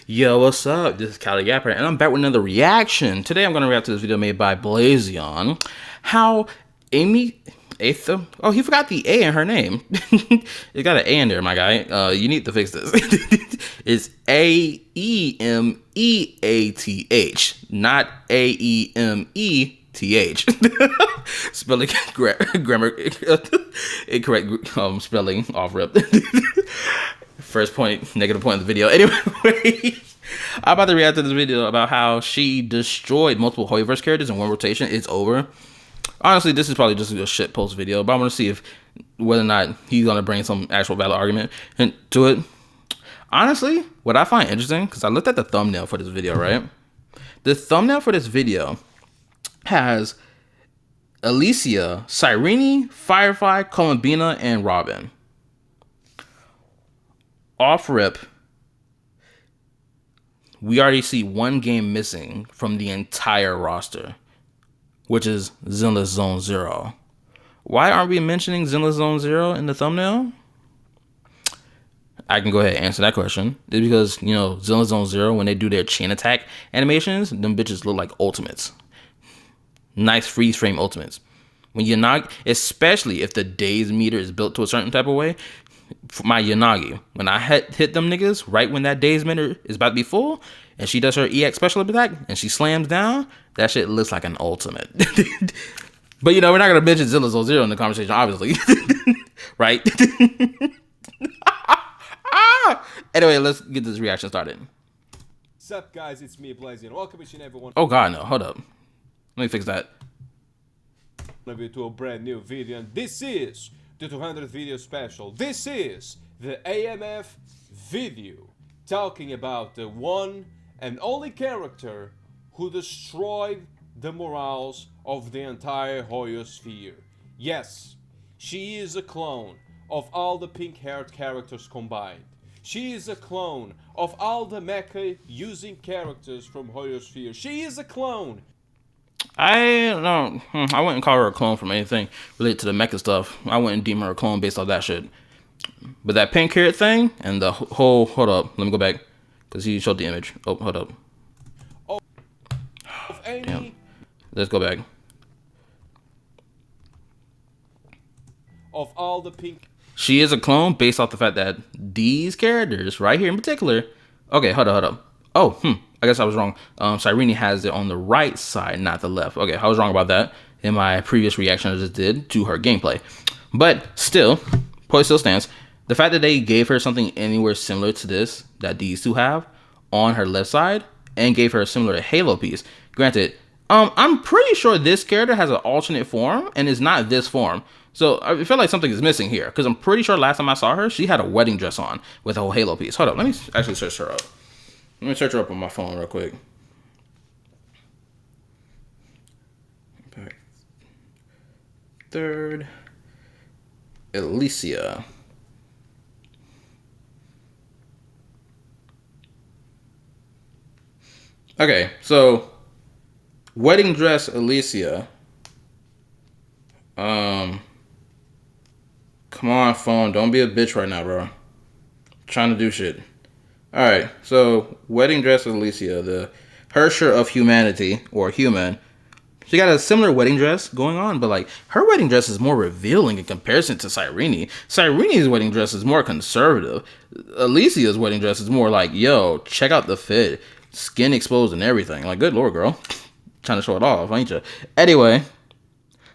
Yo, what's up? This is KallaTheYapper, and I'm back with another reaction. Today I'm going to react to this video made by Blazion. How Aemeath, oh, he forgot the A in her name. It got an A in there, my guy. You need to fix this. It's Aemeath, not Aemeth. Spelling grammar incorrect spelling off rip. First point, negative point of the video. Anyway, I'm about to react to this video about how she destroyed multiple Hoyoverse characters in one rotation. It's over. Honestly, this is probably just a shit post video, but I want to see if whether or not he's gonna bring some actual valid argument into it. Honestly, what I find interesting, because I looked at the thumbnail for this video, right? The thumbnail for this video has Alicia, Cyrene, Firefly, Columbina, and Robin. Off rip, we already see one game missing from the entire roster, which is Zenless Zone Zero. Why aren't we mentioning Zenless Zone Zero in the thumbnail? I can go ahead and answer that question. It's because, you know, Zenless Zone Zero, when they do their chain attack animations, them bitches look like ultimates. Nice freeze frame ultimates. When Yanagi, especially if the daze meter is built to a certain type of way, my Yanagi, when I hit them niggas right when that daze meter is about to be full, and she does her EX special attack and she slams down, that shit looks like an ultimate. But you know, we're not gonna mention Zilla Zero in the conversation, obviously. Right? Anyway, let's get this reaction started. What's up, guys? It's me, Blazion. Welcome each and everyone. Oh god, no, hold up. Let me fix that. To a brand new video, and this is the 200th video special. This is the Aemeath video, talking about the one and only character who destroyed the morals of the entire Hoyosphere. Yes, she is a clone of all the pink-haired characters combined. She is a clone of all the mecha using characters from Hoyosphere. She is a clone. I don't know. I wouldn't call her a clone from anything related to the mecha stuff. I wouldn't deem her a clone based off that shit. But that pink carrot thing and the whole, hold up, let me go back because he showed the image. Oh, hold up. Damn. Let's go back. Of all the pink. She is a clone based off the fact that these characters right here in particular. Okay, hold up. Oh, I guess I was wrong. Cyrene has it on the right side, not the left. Okay, I was wrong about that in my previous reaction I just did to her gameplay. But still, point still stands. The fact that they gave her something anywhere similar to this that these two have on her left side and gave her a similar Halo piece. Granted, I'm pretty sure this character has an alternate form and is not this form. So I feel like something is missing here because I'm pretty sure last time I saw her, she had a wedding dress on with a whole Halo piece. Hold up, let me actually search her up. Let me search her up on my phone real quick. Third, Alicia. Okay, so wedding dress Alicia. Come on, phone. Don't be a bitch right now, bro. I'm trying to do shit. Alright, so wedding dress Alicia, the Hersher of humanity, or human. She got a similar wedding dress going on, but like her wedding dress is more revealing in comparison to Cyrene. Cyrene's wedding dress is more conservative. Alicia's wedding dress is more like, yo, check out the fit. Skin exposed and everything. Like, good lord, girl. Trying to show it off, ain't you? Anyway,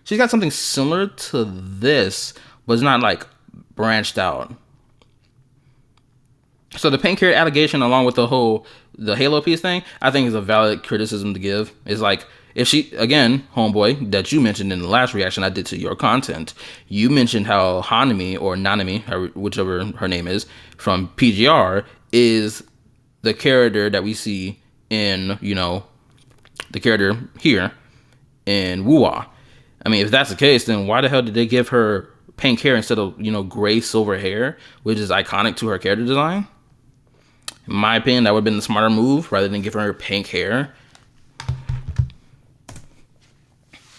she's got something similar to this, but it's not like branched out. So the pink carrot allegation, along with the Halo piece thing, I think is a valid criticism to give. It's like, if she, again, homeboy, that you mentioned in the last reaction I did to your content, you mentioned how Hanami, or Nanami, whichever her name is, from PGR, is the character that we see in, you know, the character here in Wuwa. I mean, if that's the case, then why the hell did they give her pink hair instead of, you know, gray silver hair, which is iconic to her character design? In my opinion, that would have been the smarter move rather than giving her pink hair.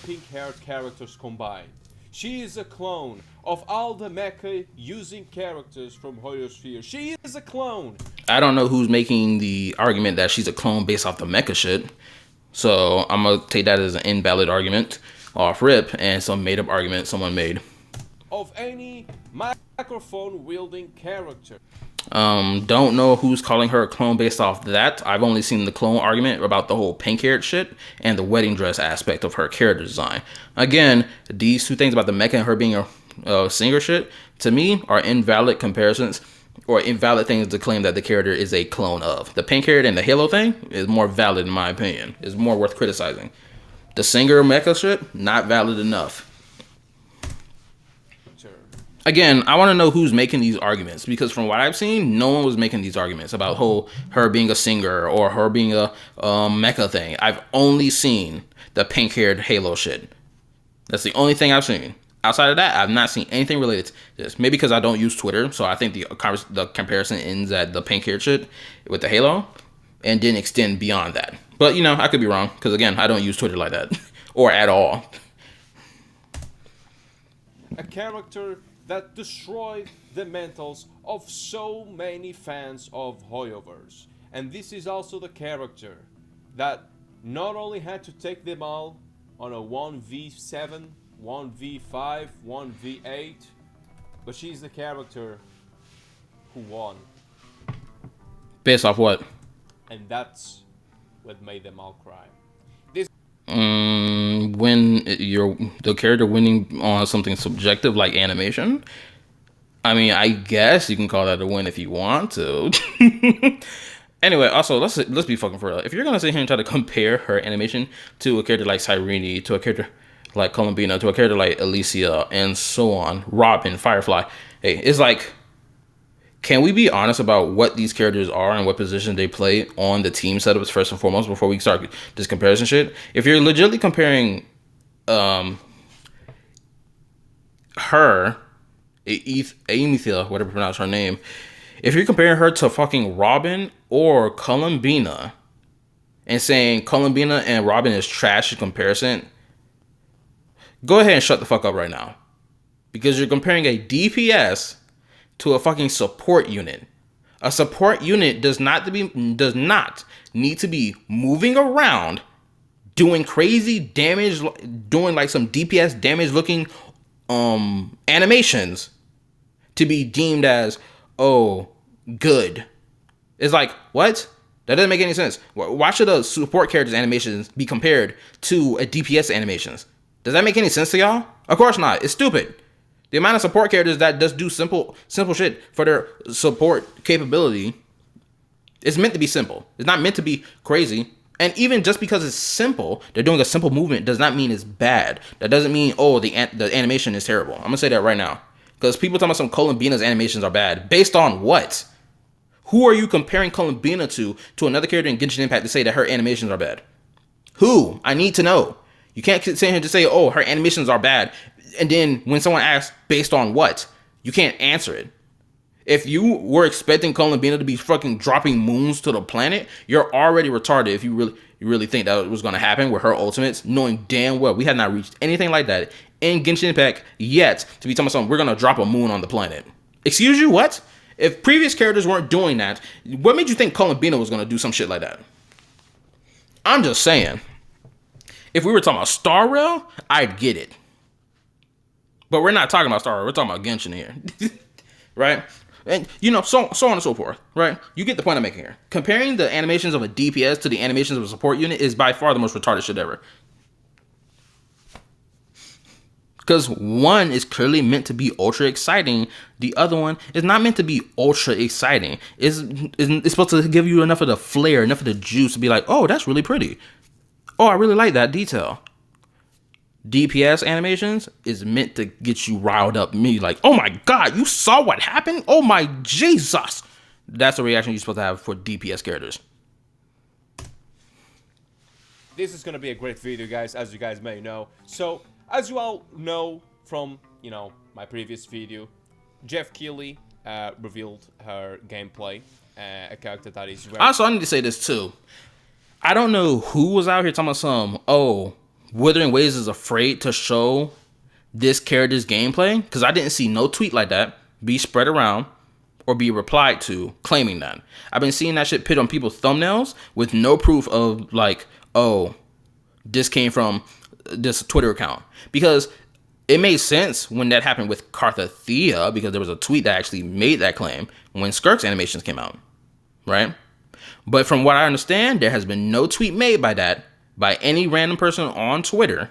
Pink-haired characters combined. She is a clone of all the mecha using characters from Hoyosphere. She is a clone. I don't know who's making the argument that she's a clone based off the mecha shit. So I'm gonna take that as an invalid argument off rip and some made up argument someone made. Of any microphone wielding character. Don't know who's calling her a clone based off that. I've only seen the clone argument about the whole pink haired shit and the wedding dress aspect of her character design. Again, these two things about the mecha and her being a singer shit, to me, are invalid comparisons or invalid things to claim that the character is a clone of. The pink haired and the Halo thing is more valid in my opinion. It's more worth criticizing. The singer mecha shit, not valid enough. Again, I want to know who's making these arguments, because from what I've seen, no one was making these arguments about her being a singer or her being a mecha thing. I've only seen the pink-haired Halo shit. That's the only thing I've seen. Outside of that, I've not seen anything related to this. Maybe because I don't use Twitter, so I think the comparison ends at the pink-haired shit with the Halo and didn't extend beyond that. But, you know, I could be wrong, because, again, I don't use Twitter like that or at all. A character that destroyed the mentals of so many fans of Hoyoverse. And this is also the character that not only had to take them all on a 1v7, 1v5, 1v8, but she's the character who won. Based off what? And that's what made them all cry. When the character winning on something subjective like animation, I mean, I guess you can call that a win if you want to. Anyway, also let's be fucking for real. If you're gonna sit here and try to compare her animation to a character like Cyrene, to a character like Columbina, to a character like Alicia, and so on, Robin, Firefly, hey, it's like, can we be honest about what these characters are and what position they play on the team setups first and foremost before we start this comparison shit? If you're legitimately comparing her, Aemeath, whatever you pronounce her name, if you're comparing her to fucking Robin or Columbina and saying Columbina and Robin is trash in comparison, go ahead and shut the fuck up right now. Because you're comparing a DPS to a fucking support unit. A support unit does not need to be moving around, doing crazy damage, doing like some DPS damage looking animations to be deemed as, oh, good. It's like, what? That doesn't make any sense. Why should a support character's animations be compared to a DPS animations? Does that make any sense to y'all? Of course not. It's stupid. The amount of support characters that just do simple shit for their support capability, it's meant to be simple. It's not meant to be crazy. And even just because it's simple, they're doing a simple movement does not mean it's bad. That doesn't mean, oh, the animation is terrible. I'm gonna say that right now. Because people talking about some Columbina's animations are bad. Based on what? Who are you comparing Columbina to another character in Genshin Impact to say that her animations are bad? Who? I need to know. You can't sit here and just say, oh, her animations are bad. And then when someone asks based on what, you can't answer it. If you were expecting Columbina to be fucking dropping moons to the planet, you're already retarded if you really think that was going to happen with her ultimates, knowing damn well we had not reached anything like that in Genshin Impact yet to be telling someone we're going to drop a moon on the planet. Excuse you, what? If previous characters weren't doing that, what made you think Columbina was going to do some shit like that? I'm just saying. If we were talking about Star Rail, I'd get it. But we're not talking about Star Rail. We're talking about Genshin here. Right? And, you know, so on and so forth. Right? You get the point I'm making here. Comparing the animations of a DPS to the animations of a support unit is by far the most retarded shit ever. Because one is clearly meant to be ultra exciting. The other one is not meant to be ultra exciting. It's supposed to give you enough of the flair, enough of the juice to be like, oh, that's really pretty. Oh, I really like that detail. DPS animations is meant to get you riled up. Me like, oh my God, you saw what happened? Oh my Jesus. That's the reaction you're supposed to have for DPS characters. This is going to be a great video, guys, as you guys may know. So, as you all know from, you know, my previous video, Jeff Keighley revealed her gameplay, a character that is very... Also, I need to say this too. I don't know who was out here talking about some, oh, Wuthering Waves is afraid to show this character's gameplay, because I didn't see no tweet like that be spread around or be replied to claiming that. I've been seeing that shit put on people's thumbnails with no proof of like, oh, this came from this Twitter account. Because it made sense when that happened with KallaTheYapper, because there was a tweet that actually made that claim when Skirk's animations came out, right? But from what I understand, there has been no tweet made by any random person on Twitter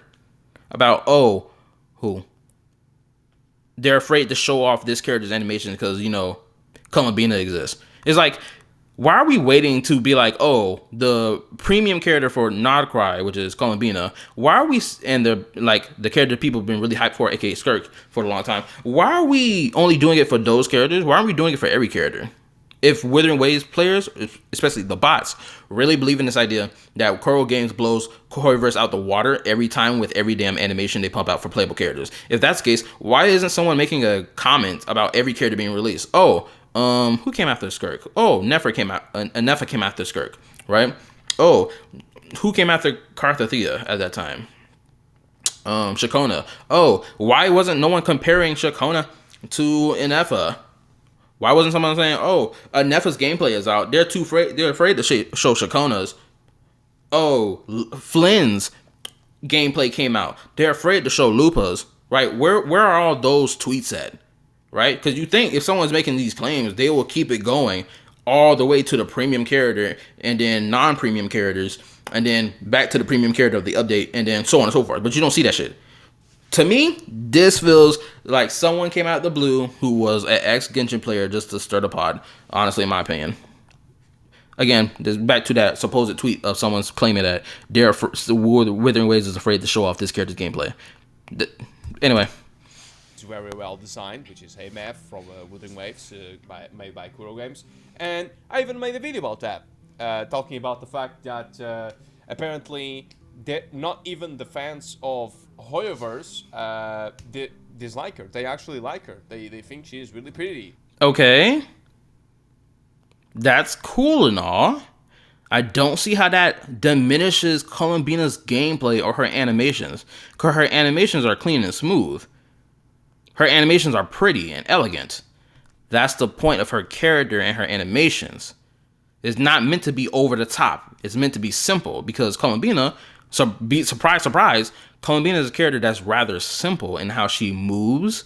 about, oh, who? They're afraid to show off this character's animation because, you know, KallaTheYapper exists. It's like, why are we waiting to be like, oh, the premium character for Nodcry, which is KallaTheYapper, why are we, and the character people have been really hyped for, aka Skirk, for a long time, why are we only doing it for those characters? Why aren't we doing it for every character? If Wuthering Waves players, especially the bots, really believe in this idea that Coral Games blows Hoyoverse out the water every time with every damn animation they pump out for playable characters, if that's the case, why isn't someone making a comment about every character being released? Oh, who came after Skirk? Oh, Nefer came after Skirk, right? Oh, who came after KallaTheYapper at that time? Shakona. Oh, why wasn't no one comparing Shakona to Aemeath? Why wasn't someone saying, oh, Nefa's gameplay is out. They're afraid to show Shakona's. Oh, Flynn's gameplay came out. They're afraid to show Lupa's, right? Where are all those tweets at, right? Because you think if someone's making these claims, they will keep it going all the way to the premium character and then non-premium characters and then back to the premium character of the update and then so on and so forth. But you don't see that shit. To me, this feels like someone came out of the blue who was an ex-Genshin player just to stir the pot, honestly, in my opinion. Again, back to that supposed tweet of someone's claiming that Wuthering Waves is afraid to show off this character's gameplay. Anyway. It's very well designed, which is Aemeath from Wuthering Waves, made by Coral Games. And I even made a video about that, talking about the fact that apparently not even the fans of Hoyoverse dislike her. They actually like her. They think she is really pretty. Okay. That's cool and all. I don't see how that diminishes KallaTheYapper's gameplay or her animations. Because her animations are clean and smooth. Her animations are pretty and elegant. That's the point of her character and her animations. It's not meant to be over the top. It's meant to be simple. Because KallaTheYapper, surprise, surprise, KallaTheYapper is a character that's rather simple in how she moves.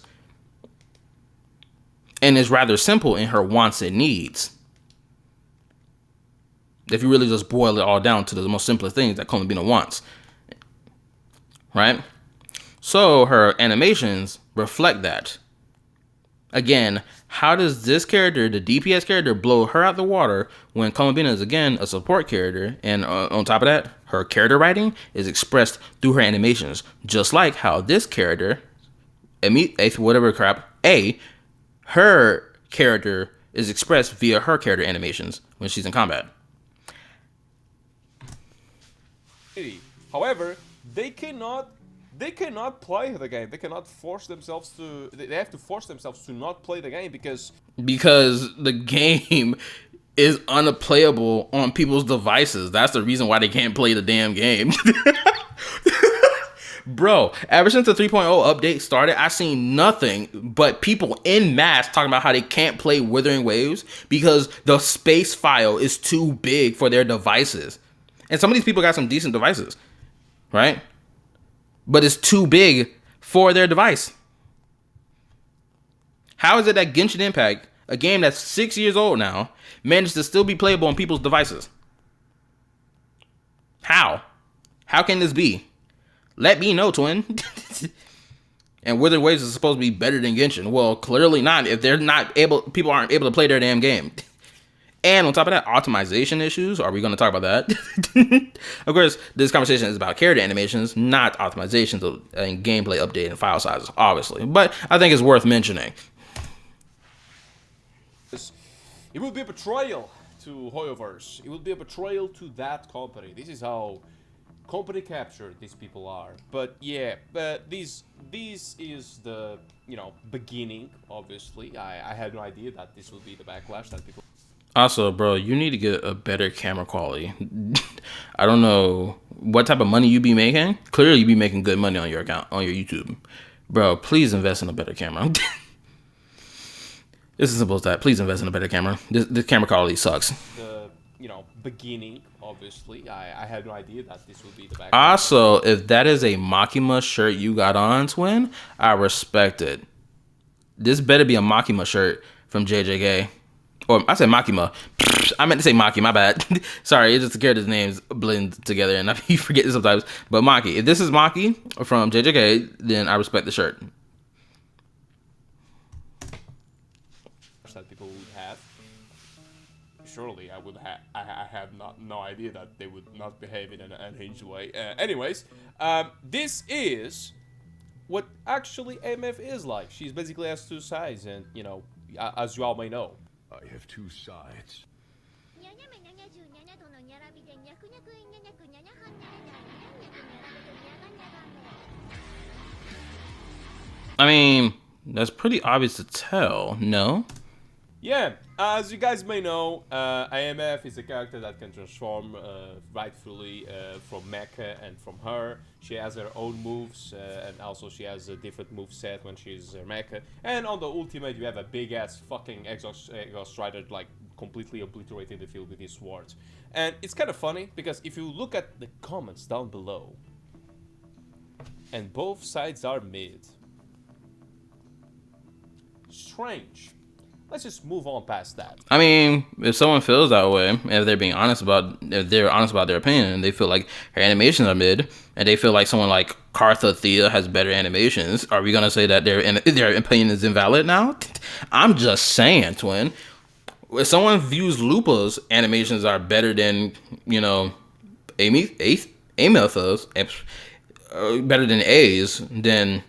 And is rather simple in her wants and needs. If you really just boil it all down to the most simplest things that KallaTheYapper wants. Right? So her animations reflect that. Again, how does this character, the DPS character, blow her out the water when KallaTheYapper is, again, a support character? And on top of that, her character writing is expressed through her animations. Just like how this character, Aemeath, whatever crap, her character is expressed via her character animations when she's in combat. However, they cannot play the game. They cannot force themselves to. They have to force themselves to not play the game because the game is unplayable on people's devices. That's the reason why they can't play the damn game. Bro, ever since the 3.0 update started, I've seen nothing but people en masse talking about how they can't play Wuthering Waves because the space file is too big for their devices. And some of these people got some decent devices, right? But it's too big for their device. How is it that Genshin Impact, a game that's 6 years old now, managed to still be playable on people's devices? How? How can this be? Let me know, twin. And Wuthering Waves is supposed to be better than Genshin. Well, clearly not if people aren't able to play their damn game. And on top of that, optimization issues. Are we going to talk about that? Of course, this conversation is about character animations, not optimizations and gameplay update and file sizes, obviously. But I think it's worth mentioning. It would be a betrayal to Hoyoverse. It would be a betrayal to that company. This is how company captured these people are. But yeah, but this is the beginning. Obviously, I had no idea that this would be the backlash that people. Also, bro, you need to get a better camera quality. I don't know what type of money you be making. Clearly, you be making good money on your account, on your YouTube. Bro, please invest in a better camera. It's as simple as that. Please invest in a better camera. This camera quality sucks. The beginning. Obviously, I had no idea that this would be the background. Also, if that is a Makima shirt you got on, twin, I respect it. This better be a Makima shirt from JJK. Or I said Makima. I meant to say Maki, my bad. Sorry, it's just the characters' names blend together and I forget it sometimes. But Maki. If this is Maki from JJK, then I respect the shirt. That people would have. Surely I would have. I have no idea that they would not behave in an unhinged way. Anyways, this is what actually Aemeath is like. She's basically has two sides, and as you all may know, I have two sides. I mean, that's pretty obvious to tell, no? Yeah, as you guys may know, Aemeath is a character that can transform rightfully from Mecha and from her. She has her own moves, and also she has a different move set when she's Mecha. And on the ultimate, you have a big ass fucking exhaust strider, like completely obliterating the field with his swords. And it's kind of funny because if you look at the comments down below, and both sides are mid. Strange. Let's just move on past that. I mean, if someone feels that way, if they're honest about their opinion, and they feel like her animations are mid, and they feel like someone like KallaTheYapper has better animations, are we gonna say that their opinion is invalid now? I'm just saying, twin. If someone views Lupa's animations are better than Aemeath's, better than A's, then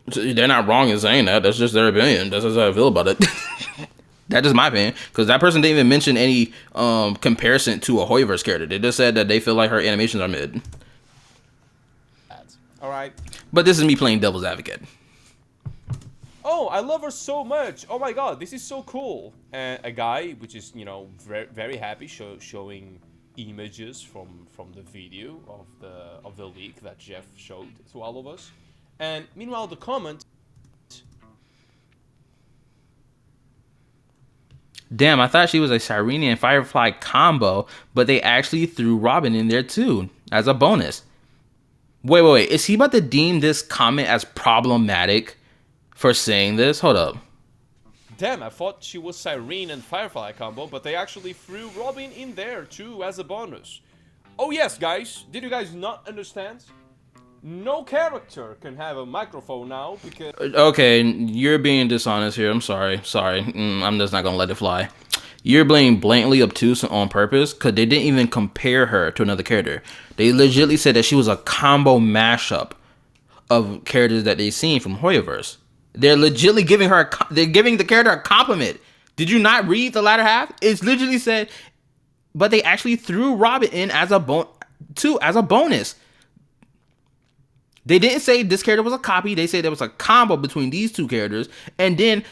they're not wrong in saying that. That's just their opinion. That's just how I feel about it. That's just my opinion. Because that person didn't even mention any comparison to a Hoyoverse character. They just said that they feel like her animations are mid. Alright. But this is me playing devil's advocate. Oh, I love her so much. Oh my god, this is so cool. A guy, which is, very, very happy showing images from the video of the leak that Jeff showed to all of us. And meanwhile, the comment. Damn, I thought she was a Sirenia and Firefly combo, but they actually threw Robin in there too, as a bonus. Wait. Is he about to deem this comment as problematic for saying this? Hold up. Damn, I thought she was Sirene and Firefly combo, but they actually threw Robin in there too as a bonus. Oh yes, guys. Did you guys not understand? No character can have a microphone now because... Okay, you're being dishonest here. I'm sorry. I'm just not gonna let it fly. You're being blatantly obtuse on purpose because they didn't even compare her to another character. They legitimately said that she was a combo mashup of characters that they've seen from Hoyoverse. They're legitimately giving the character a compliment. Did you not read the latter half? It's literally said, but they actually threw Robin in as a bonus. They didn't say this character was a copy. They said there was a combo between these two characters. And then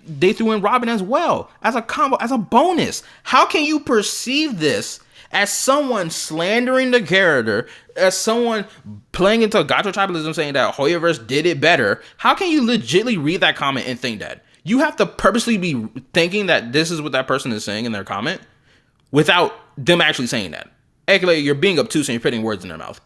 they threw in Robin as well. As a combo, as a bonus. How can you perceive this as someone slandering the character? As someone playing into gato tribalism saying that Hoyoverse did it better? How can you legitimately read that comment and think that? You have to purposely be thinking that this is what that person is saying in their comment without them actually saying that. Actually, you're being obtuse and you're putting words in their mouth.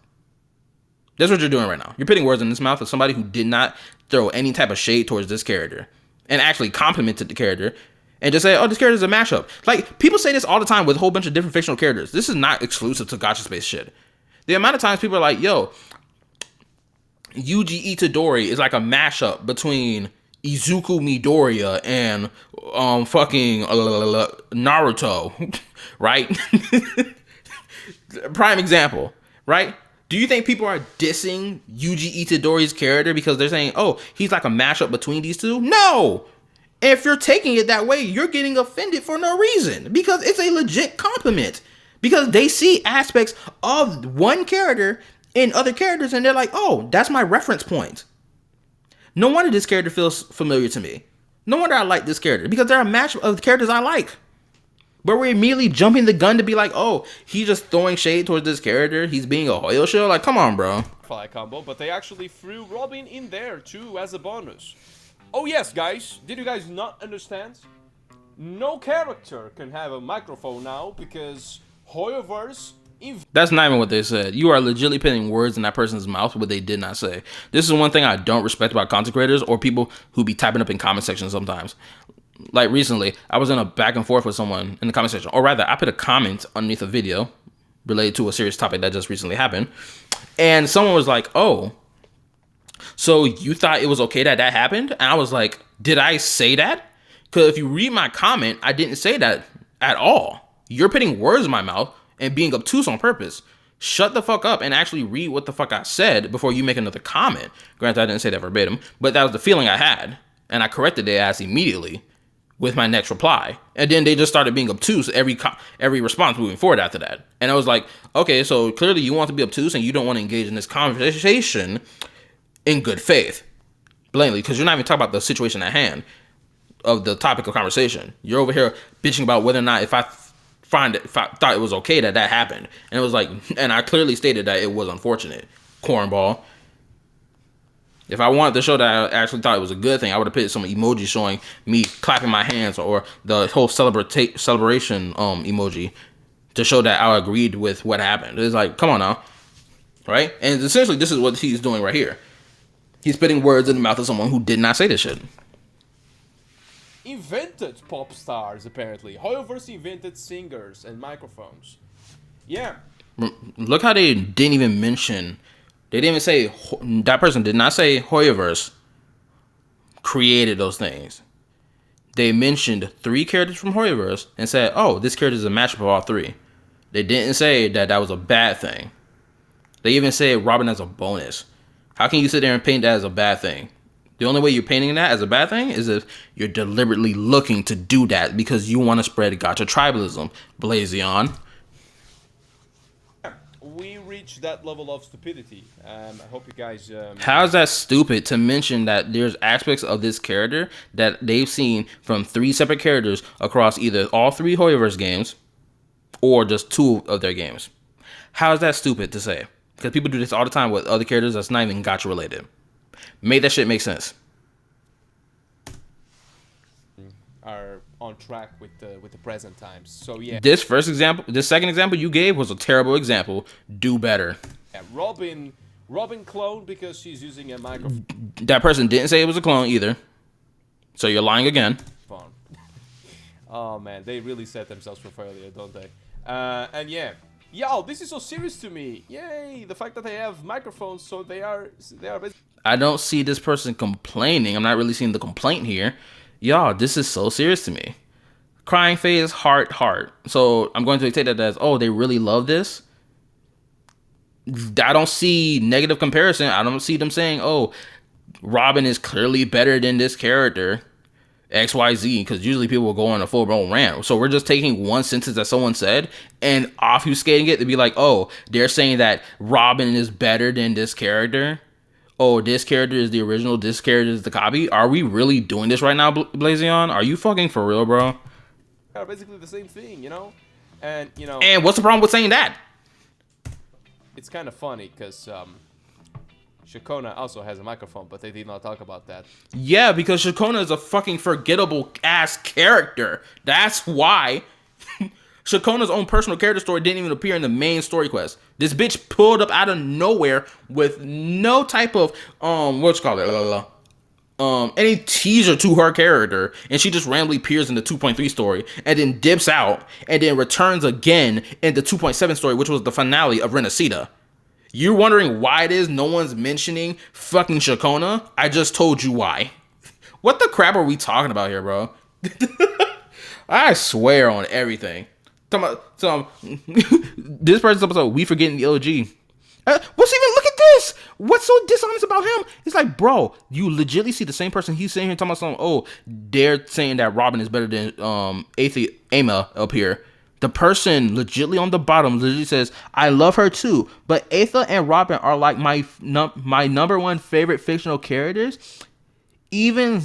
That's what you're doing right now. You're putting words in this mouth of somebody who did not throw any type of shade towards this character and actually complimented the character and just say, oh, this character is a mashup. Like, people say this all the time with a whole bunch of different fictional characters. This is not exclusive to Gacha Space shit. The amount of times people are like, yo, Yuji Itadori is like a mashup between Izuku Midoriya and fucking Naruto, right? Prime example, right? Do you think people are dissing Yuji Itadori's character because they're saying, oh, he's like a mashup between these two? No! If you're taking it that way, you're getting offended for no reason. Because it's a legit compliment. Because they see aspects of one character in other characters and they're like, oh, that's my reference point. No wonder this character feels familiar to me. No wonder I like this character. Because they're a mashup of the characters I like. But we're immediately jumping the gun to be like, oh, he's just throwing shade towards this character. He's being a Hoyo show. Like, come on, bro. Combo, but they actually threw Robin in there too as a bonus. Oh yes, guys, did you guys not understand? No character can have a microphone now because Hoyoverse That's not even what they said. You are legitimately putting words in that person's mouth what they did not say. This is one thing I don't respect about content creators or people who be typing up in comment sections sometimes. Like recently, I was in a back and forth with someone in the comment section, or rather, I put a comment underneath a video related to a serious topic that just recently happened, and someone was like, "Oh, so you thought it was okay that that happened?" And I was like, "Did I say that?" Because if you read my comment, I didn't say that at all. You're putting words in my mouth and being obtuse on purpose. Shut the fuck up and actually read what the fuck I said before you make another comment. Granted, I didn't say that verbatim, but that was the feeling I had, and I corrected their ass immediately with my next reply. And then they just started being obtuse every response moving forward after that. And I was like, okay, so clearly you want to be obtuse and you don't want to engage in this conversation in good faith, blatantly, because you're not even talking about the situation at hand of the topic of conversation. You're over here bitching about whether or not if I thought it was okay that that happened. And it was like, and I clearly stated that it was unfortunate. Cornball. If I wanted to show that I actually thought it was a good thing, I would have put some emoji showing me clapping my hands or the whole celebration emoji to show that I agreed with what happened. It's like, come on now, right? And essentially, this is what he's doing right here. He's putting words in the mouth of someone who did not say this shit. invented pop stars, apparently. Hoyoverse invented singers and microphones. Yeah. Look how they didn't even mention. They didn't even say that person did not say Hoyoverse created those things. They mentioned 3 characters from Hoyoverse and said, "Oh, this character is a mashup of all 3." They didn't say that that was a bad thing. They even said Robin as a bonus. How can you sit there and paint that as a bad thing? The only way you're painting that as a bad thing is if you're deliberately looking to do that because you want to spread gotcha tribalism, Blazion. We reached that level of stupidity. I hope you guys... How's that stupid to mention that there's aspects of this character that they've seen from 3 separate characters across either all 3 Hoyoverse games or just 2 of their games? How is that stupid to say? Because people do this all the time with other characters that's not even gotcha related. Make that shit make sense. are on track with the present times. So yeah. This second example you gave was a terrible example. Do better. Yeah, Robin clone because she's using a microphone. That person didn't say it was a clone either. So you're lying again. Oh man, they really set themselves for failure, don't they? And yeah. Yo, this is so serious to me. Yay, the fact that they have microphones, so they are I don't see this person complaining. I'm not really seeing the complaint here. Y'all, this is so serious to me. Crying face, heart. So I'm going to take that as, oh, they really love this. I don't see negative comparison. I don't see them saying, oh, Robin is clearly better than this character, XYZ, because usually people will go on a full-blown rant. So we're just taking one sentence that someone said and obfuscating it to be like, oh, they're saying that Robin is better than this character. Oh, this character is the original, this character is the copy. Are we really doing this right now, Blazion? Are you fucking for real, bro? are basically the same thing, you know? And, you know... And what's the problem with saying that? It's kind of funny, because, Shakona also has a microphone, but they did not talk about that. Yeah, because Shakona is a fucking forgettable-ass character. That's why. Shakona's own personal character story didn't even appear in the main story quest. This bitch pulled up out of nowhere with no type of any teaser to her character, and she just randomly appears in the 2.3 story and then dips out and then returns again in the 2.7 story, which was the finale of Renacida. You're wondering why it is no one's mentioning fucking Shakona? I just told you why. What the crap are we talking about here, bro? I swear on everything. This person's episode, we forgetting the OG. What's even, look at this. What's so dishonest about him? It's like, bro, you legitimately see the same person. He's sitting here talking about something. Oh, they're saying that Robin is better than Aemeath up here. The person legitimately on the bottom legitimately says, I love her too, but Aemeath and Robin are like my number one favorite fictional characters. Even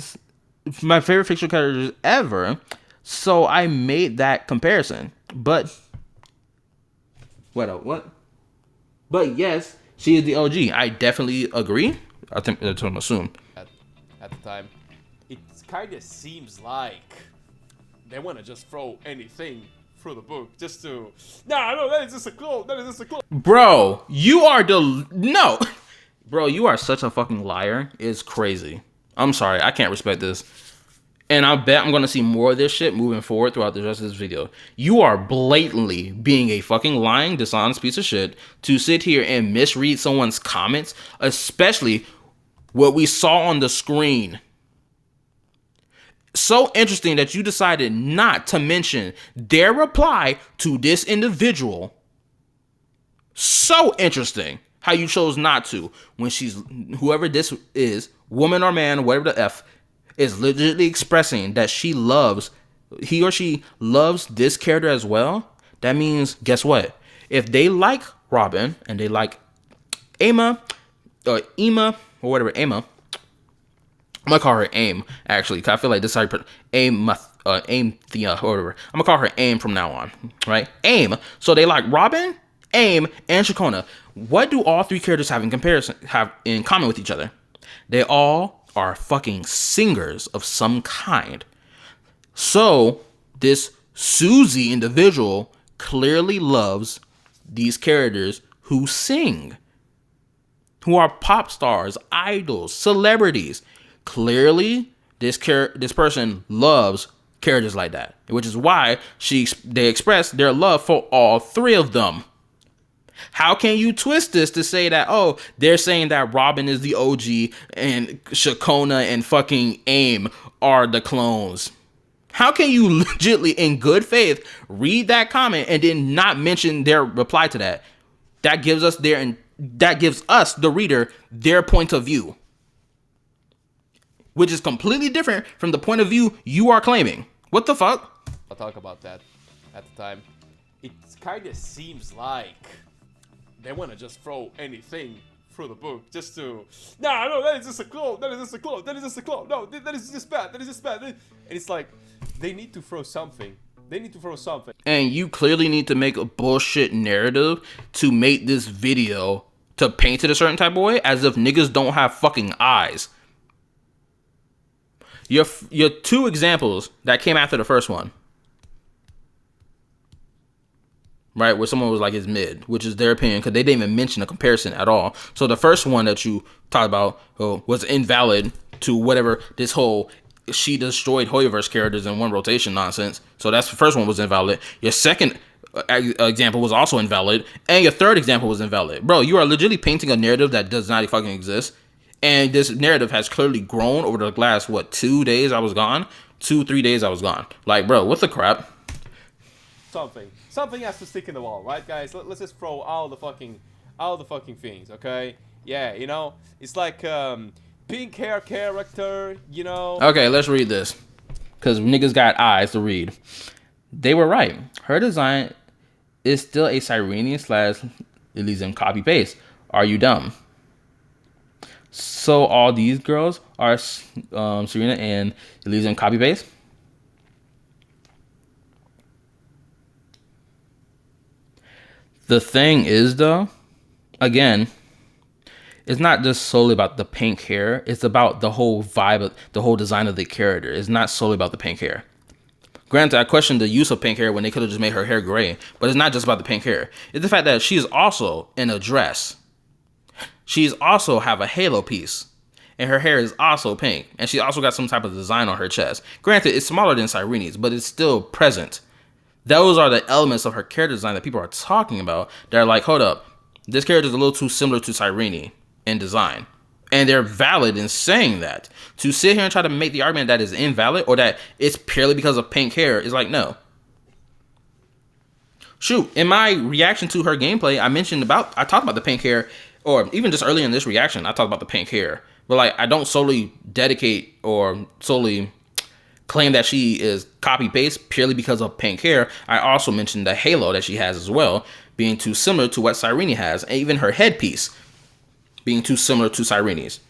my favorite fictional characters ever. So I made that comparison. But what? But yes, she is the OG. I definitely agree. I think that's what I'm assuming. At the time. kind of seems like they want to just throw anything through the book just to. Nah, no, that is just a quote. That is just a quote. Bro, you are no. Bro, you are such a fucking liar. It's crazy. I'm sorry, I can't respect this. And I bet I'm gonna see more of this shit moving forward throughout the rest of this video. You are blatantly being a fucking lying, dishonest piece of shit to sit here and misread someone's comments, especially what we saw on the screen. So interesting that you decided not to mention their reply to this individual. So interesting how you chose not to when she's, whoever this is, woman or man, whatever the F, is legitimately expressing that he or she loves this character as well. That means, guess what? If they like Robin and they like Aemeath or whatever, Aemeath, I'm gonna call her Aim, actually, because I feel like this is how you put Aemeath or whatever. I'm gonna call her Aim from now on, right? Aim. So they like Robin, Aim, and Shakona. What do all three characters have in common with each other? They all are fucking singers of some kind. So this Susie individual clearly loves these characters who sing, who are pop stars, idols, celebrities. Clearly, this person loves characters like that, which is why they express their love for all three of them. How can you twist this to say that, oh, they're saying that Robin is the OG and Shakona and fucking Aim are the clones? How can you legitimately, in good faith, read that comment and then not mention their reply to that? That gives us the reader, their point of view, which is completely different from the point of view you are claiming. What the fuck? I'll talk about that at the time. It kind of seems like they want to just throw anything through the book just to. Nah, no, that is just a quote. That is just a quote. That is just a quote. No, that is just bad. That is just bad. And it's like they need to throw something. They need to throw something. And you clearly need to make a bullshit narrative to make this video to paint it a certain type of way, as if niggas don't have fucking eyes. Your two examples that came after the first one, right, where someone was like, it's mid, which is their opinion, because they didn't even mention a comparison at all. So the first one that you talked about was invalid to whatever this whole she destroyed Hoyoverse characters in one rotation nonsense. So that's the first one was invalid. Your second example was also invalid, and your third example was invalid. Bro, you are legitimately painting a narrative that does not fucking exist. And this narrative has clearly grown over the last, 2 days I was gone? 2-3 days I was gone. Like, bro, what the crap? Something has to stick in the wall, right, guys? Let's just throw all the fucking things, okay? Yeah, you know, it's like pink hair character, you know. Okay, let's read this, because niggas got eyes to read. They were right. Her design is still a Cyrenian / Elysium copy paste. Are you dumb? So all these girls are Serena and Elysium copy paste? The thing is, though, again, it's not just solely about the pink hair. It's about the whole vibe, the whole design of the character. It's not solely about the pink hair. Granted, I question the use of pink hair when they could have just made her hair gray, but it's not just about the pink hair. It's the fact that she's also in a dress. She's also have a halo piece, and her hair is also pink, and she also got some type of design on her chest. Granted, it's smaller than Cyrene's, but it's still present. Those are the elements of her character design that people are talking about. They're like, hold up, this character is a little too similar to Cyrene in design. And they're valid in saying that. To sit here and try to make the argument that is invalid or that it's purely because of pink hair is like, no. Shoot, in my reaction to her gameplay, I talked about the pink hair, or even just earlier in this reaction, I talked about the pink hair. But like, I don't solely dedicate or solely claim that she is copy paste purely because of pink hair. I also mentioned the halo that she has as well, being too similar to what Cyrene has, and even her headpiece being too similar to Cyrene's.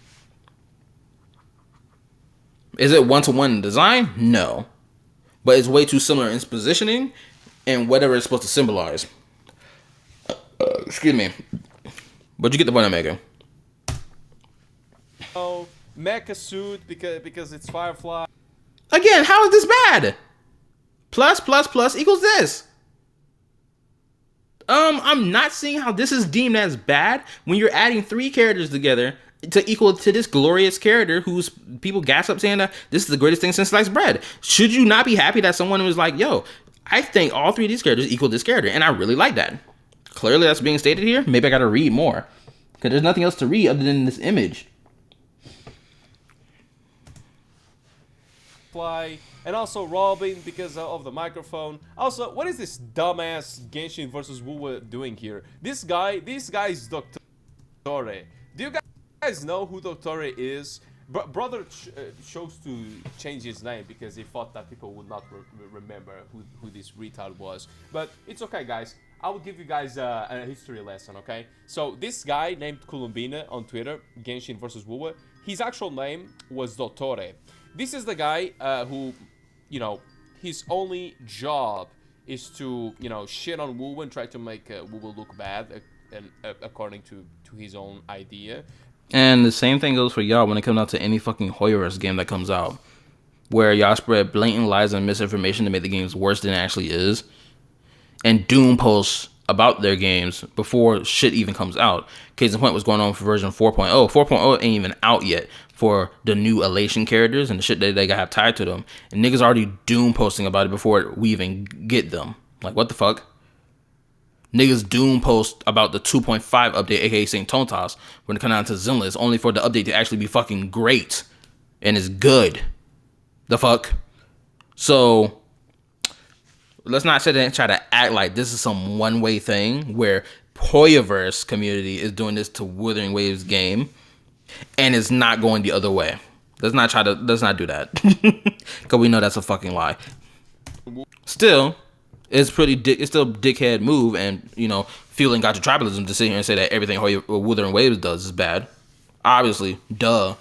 Is it one-to-one in design? No. But it's way too similar in its positioning and whatever it's supposed to symbolize. Excuse me. But you get the point I'm making. Oh, mecha suit because it's Firefly. how is this bad? Plus equals this. I'm not seeing how this is deemed as bad when you're adding 3 characters together to equal to this glorious character who's people gas up saying that this is the greatest thing since sliced bread. Should you not be happy that someone was like, yo, I think all 3 of these characters equal this character, and I really like that. Clearly that's being stated here. Maybe I gotta read more, because there's nothing else to read other than this image. Fly, and also Robin because of the microphone. Also, what is this dumbass Genshin versus Wu doing here? This guy is Dottore. Do you guys know who Dottore is? Brother chose to change his name because he thought that people would not remember who this retard was. But it's okay, guys. I will give you guys a history lesson, okay? So this guy named Columbine on Twitter, Genshin versus Wu, his actual name was Dottore. This is the guy who, you know, his only job is to, you know, shit on Wu and try to make Wu look bad, and according to his own idea. And the same thing goes for y'all when it comes out to any fucking Hoyoverse game that comes out, where y'all spread blatant lies and misinformation to make the games worse than it actually is, and doom posts about their games before shit even comes out. Case in point, what's going on for version 4.0. 4.0 ain't even out yet for the new Elation characters and the shit that they got tied to them. And niggas already doom posting about it before we even get them. Like, what the fuck? Niggas doom post about the 2.5 update, aka St. Tontas, when it comes down to Zenless, only for the update to actually be fucking great. And it's good. The fuck? So let's not sit there and try to act like this is some one-way thing where Hoyoverse community is doing this to Wuthering Waves game and it's not going the other way. Let's not do that. Because we know that's a fucking lie. Still, it's still a dickhead move, and, you know, fueling got your tribalism to sit here and say that everything Wuthering Waves does is bad. Obviously, duh.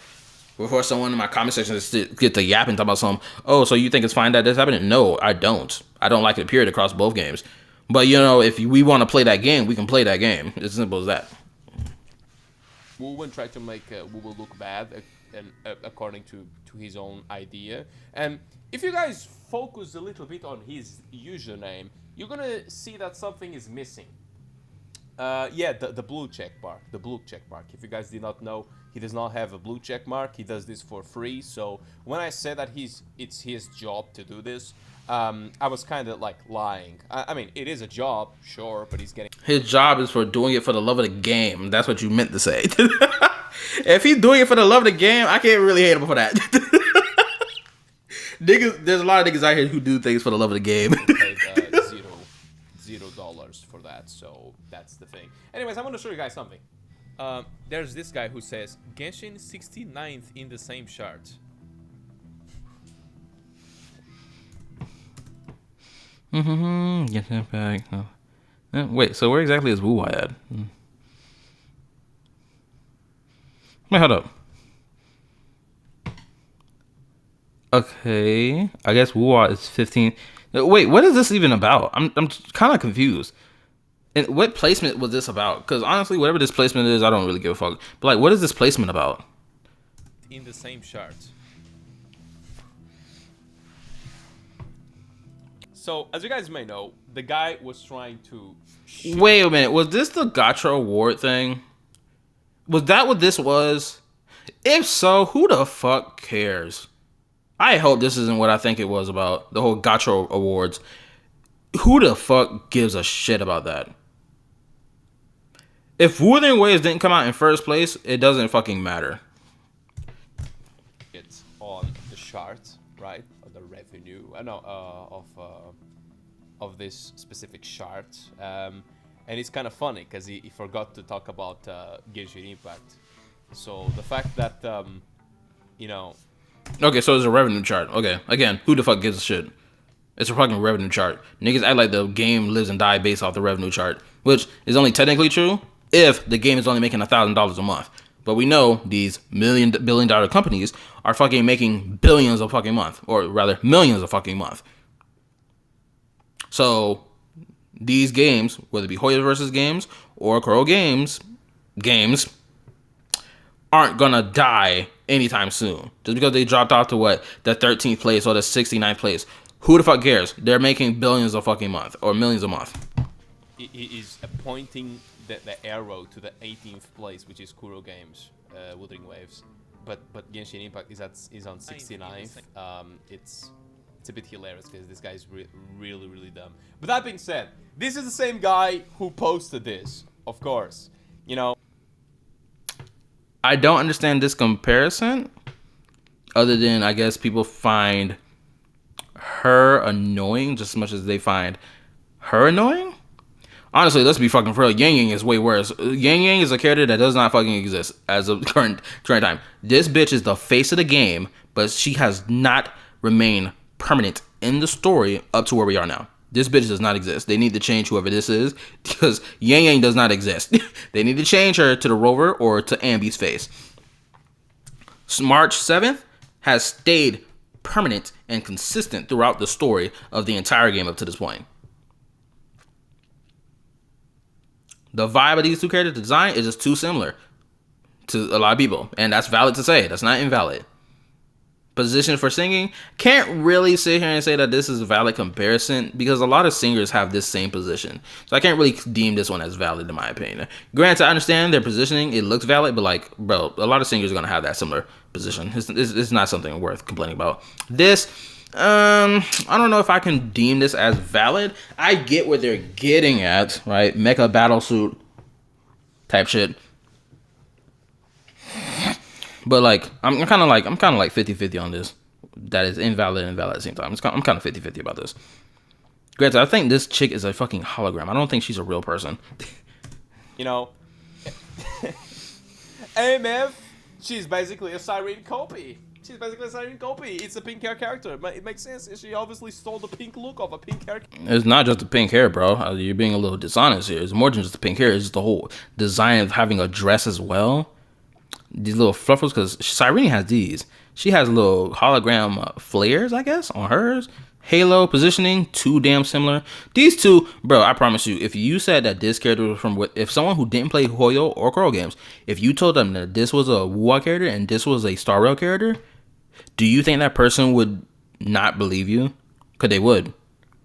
Before someone in my comment section get to yapping, talking about something, oh, so you think it's fine that this happened? No, I don't. I don't like it, period, across both games. But, you know, if we want to play that game, we can play that game. It's as simple as that. Wu tried to make Wu look bad, and according to his own idea. And if you guys focus a little bit on his username, you're gonna see that something is missing. Yeah, the blue check mark. The blue check mark. If you guys did not know, he does not have a blue check mark. He does this for free. So when I said that it's his job to do this, I was kind of like lying. I mean, it is a job, sure, but he's getting... His job is for doing it for the love of the game. That's what you meant to say. If he's doing it for the love of the game, I can't really hate him for that. Niggas, there's a lot of niggas out here who do things for the love of the game. Paid, $0 for that, so that's the thing. Anyways, I want to show you guys something. There's this guy who says Genshin 69th in the same chart. Get that back. Wait, so where exactly is Wu at? Wait, hold up. Okay, I guess Wu is 15. Wait, what is this even about? I'm kind of confused. And what placement was this about? Because honestly, whatever this placement is, I don't really give a fuck. But like, what is this placement about? In the same chart. So, as you guys may know, the guy was trying to... Wait a minute, was this the Gacha award thing? Was that what this was? If so, who the fuck cares? I hope this isn't what I think it was about, the whole Gacha awards. Who the fuck gives a shit about that? If Wuthering Waves didn't come out in first place, it doesn't fucking matter. It's on the chart, right? The revenue, of this specific chart, and it's kind of funny because he forgot to talk about Genshin Impact. So the fact that you know. Okay, so it's a revenue chart. Okay, again, who the fuck gives a shit? It's a fucking revenue chart. Niggas act like the game lives and dies based off the revenue chart, which is only technically true if the game is only making $1,000 a month. But we know these billion-dollar companies are fucking making billions a fucking month, or rather millions a fucking month. So these games, whether it be Hoyoverse games or Kuro games, aren't gonna die anytime soon. Just because they dropped off to what, the 13th place or the 69th place. Who the fuck cares? They're making billions a fucking month or millions a month. He is pointing the arrow to the 18th place, which is Kuro Games, Wuthering Waves. But Genshin Impact is on 69th. It's a bit hilarious because this guy is really dumb. But that being said, this is the same guy who posted this, of course. You know. I don't understand this comparison, other than I guess people find her annoying just as much as they find her annoying. Honestly, let's be fucking real. Yang Yang is way worse. Yang Yang is a character that does not fucking exist as of current time. This bitch is the face of the game, but she has not remained permanent in the story up to where we are now. This bitch does not exist. They need to change whoever this is because Yang Yang does not exist. They need to change her to the Rover or to Aemeath's face. March 7th has stayed permanent and consistent throughout the story of the entire game up to this point. The vibe of these two characters' design is just too similar to a lot of people, and that's valid to say. That's not invalid. Position for singing, can't really sit here and say that this is a valid comparison because a lot of singers have this same position. So I can't really deem this one as valid in my opinion. Granted, I understand their positioning, it looks valid, but like, bro, a lot of singers are going to have that similar position. It's not something worth complaining about. This, I don't know if I can deem this as valid. I get what they're getting at, right? Mecha battle suit type shit. But like, I'm kind of like 50-50 on this. That is invalid and valid at the same time. I'm kind of 50-50 about this. Granted, I think this chick is a fucking hologram. I don't think she's a real person. You know, Aemeath, she's basically a Siren copy. It's a pink hair character. It makes sense. She obviously stole the pink look of a pink hair. It's not just the pink hair, bro. You're being a little dishonest here. It's more than just the pink hair. It's just the whole design of having a dress as well. These little fluffles, because Cyrene has these. She has little hologram flares, I guess, on hers. Halo positioning, too damn similar. These two, bro, I promise you, if you said that this character was from, if someone who didn't play Hoyo or Kuro games, if you told them that this was a Wuwa character and this was a Star Rail character, do you think that person would not believe you? Because they would.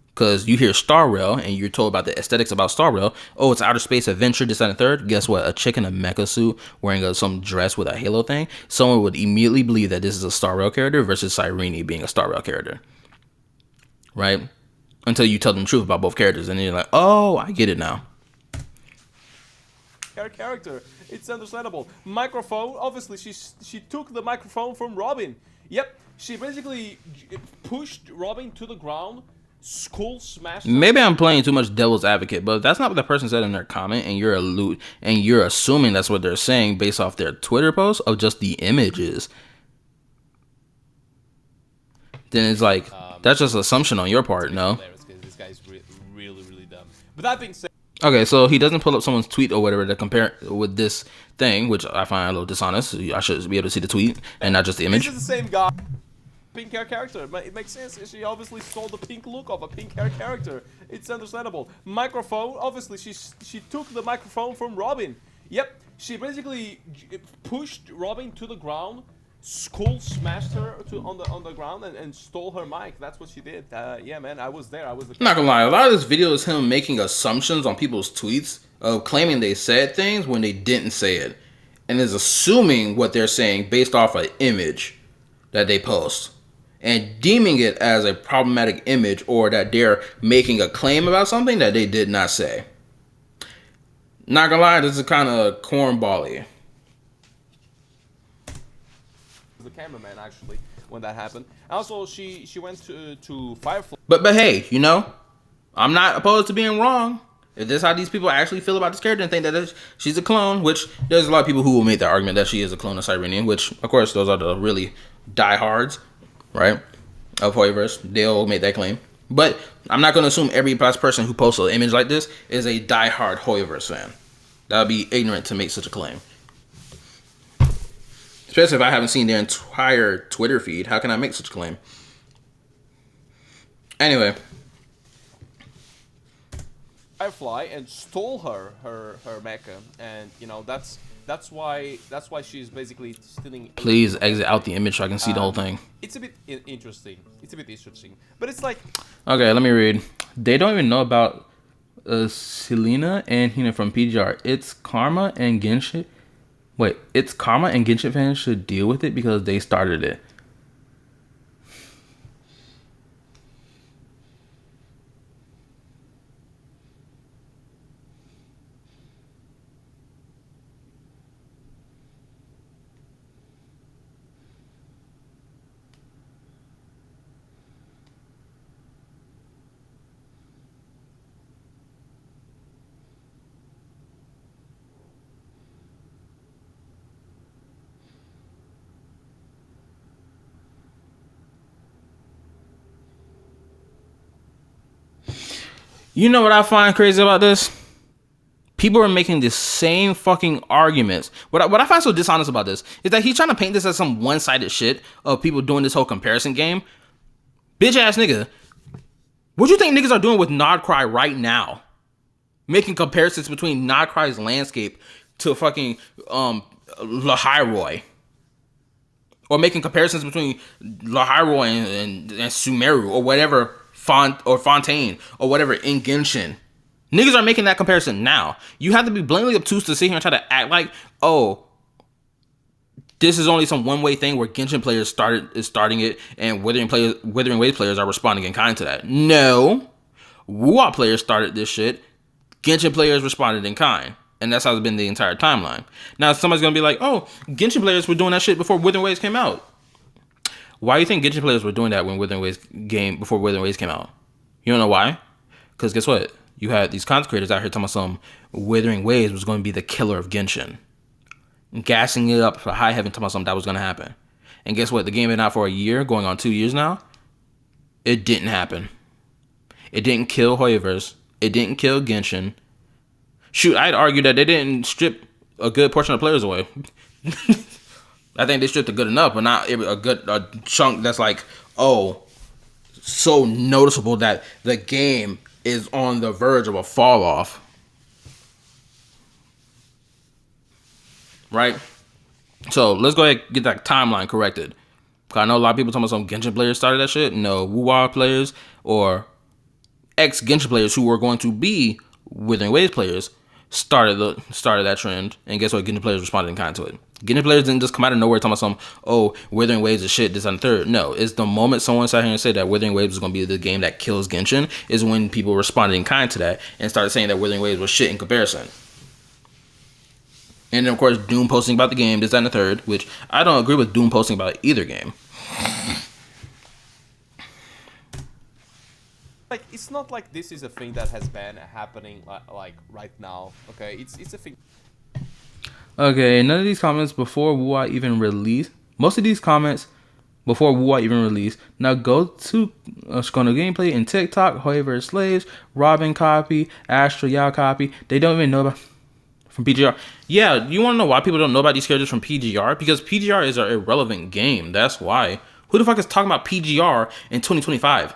Because you hear Star Rail and you're told about the aesthetics about Star Rail. Oh, it's outer space adventure, this, and the third. Guess what? A chick in a mecha suit wearing some dress with a Halo thing. Someone would immediately believe that this is a Star Rail character versus Cyrene being a Star Rail character. Right? Until you tell them the truth about both characters. And then you're like, oh, I get it now. Her character. It's understandable. Microphone. Obviously, she took the microphone from Robin. Yep. She basically pushed Robin to the ground. Skull smash. Maybe I'm playing too much devil's advocate, but that's not what the person said in their comment, and you're assuming that's what they're saying based off their Twitter post of just the images. Then it's like that's just assumption on your part, no? This guy's really dumb. But that being said, okay, so he doesn't pull up someone's tweet or whatever to compare with this thing, which I find a little dishonest. I should be able to see the tweet and not just the image. This is the same guy. Pink hair character. It makes sense. She obviously stole the pink look of a pink hair character. It's understandable. Microphone. Obviously, she took the microphone from Robin. Yep. She basically pushed Robin to the ground. Skull smashed her on the ground and stole her mic. That's what she did. Yeah, man. I was there. I was. I'm not gonna lie. A lot of this video is him making assumptions on people's tweets of claiming they said things when they didn't say it, and is assuming what they're saying based off an image that they post. And deeming it as a problematic image or that they're making a claim about something that they did not say. Not gonna lie, this is kind of cornbally. The cameraman actually when that happened. Also, she went to Firefly. But hey, you know, I'm not opposed to being wrong. If this is how these people actually feel about this character and think that she's a clone, which there's a lot of people who will make the argument that she is a clone of Cyrene, which of course those are the really diehards. Right, of Hoyoverse, they'll make that claim. But I'm not going to assume every last person who posts an image like this is a diehard Hoyoverse fan. That would be ignorant to make such a claim. Especially if I haven't seen their entire Twitter feed. How can I make such a claim? Anyway. Firefly and stole her mecha. And, you know, that's That's why she's basically stealing. Please exit out the image so I can see the whole thing. It's a bit interesting. But it's like, Okay, let me read. They don't even know about Selena and Hina from PGR. It's Karma and Genshin. Wait, it's Karma and Genshin fans should deal with it because they started it. You know what I find crazy about this? People are making the same fucking arguments. What I find so dishonest about this is that he's trying to paint this as some one-sided shit of people doing this whole comparison game. Bitch ass nigga. What do you think niggas are doing with Nodcry right now? Making comparisons between Nodcry's landscape to fucking Lahairoi. Or making comparisons between Lahairoi and Sumeru or whatever Fontaine or whatever in Genshin. Niggas are making that comparison now. You have to be blatantly obtuse to sit here and try to act like, oh, this is only some one-way thing where Genshin players is starting it and Withering Waves players are responding in kind to that. No. Wuwa players started this shit. Genshin players responded in kind. And that's how it's been the entire timeline. Now somebody's going to be like, oh, Genshin players were doing that shit before Withering Waves came out. Why do you think Genshin players were doing that before Withering Waves came out? You don't know why? Because guess what? You had these content creators out here talking about some Withering Waves was going to be the killer of Genshin. Gassing it up for high heaven, talking about something that was going to happen. And guess what? The game been out for a year, going on 2 years now. It didn't happen. It didn't kill Hoyoverse. It didn't kill Genshin. Shoot, I'd argue that they didn't strip a good portion of players away. I think they stripped a good enough, but not a chunk that's like, oh, so noticeable that the game is on the verge of a fall off. Right? So let's go ahead and get that timeline corrected. Cause I know a lot of people talking about some Genshin players started that shit. No, Wuwa players or ex-Genshin players who were going to be Withering Waves players started that trend. And guess what? Genshin players responded in kind to it. Genshin players didn't just come out of nowhere talking about some, oh, Withering Waves is shit, this and the third. No, it's the moment someone sat here and said that Withering Waves is going to be the game that kills Genshin is when people responded in kind to that and started saying that Withering Waves was shit in comparison. And then, of course, Doom posting about the game, this and the third, which I don't agree with Doom posting about either game. like, it's not like this is a thing that has been happening like right now. Okay, it's a thing. Okay, none of these comments before Wuwa even released. Most of these comments before Wuwa even released. Now go to Skono Gameplay and TikTok, However Slaves, Robin copy, Astro Yao copy. They don't even know about from PGR. Yeah, you want to know why people don't know about these characters from PGR? Because PGR is an irrelevant game. That's why. Who the fuck is talking about PGR in 2025?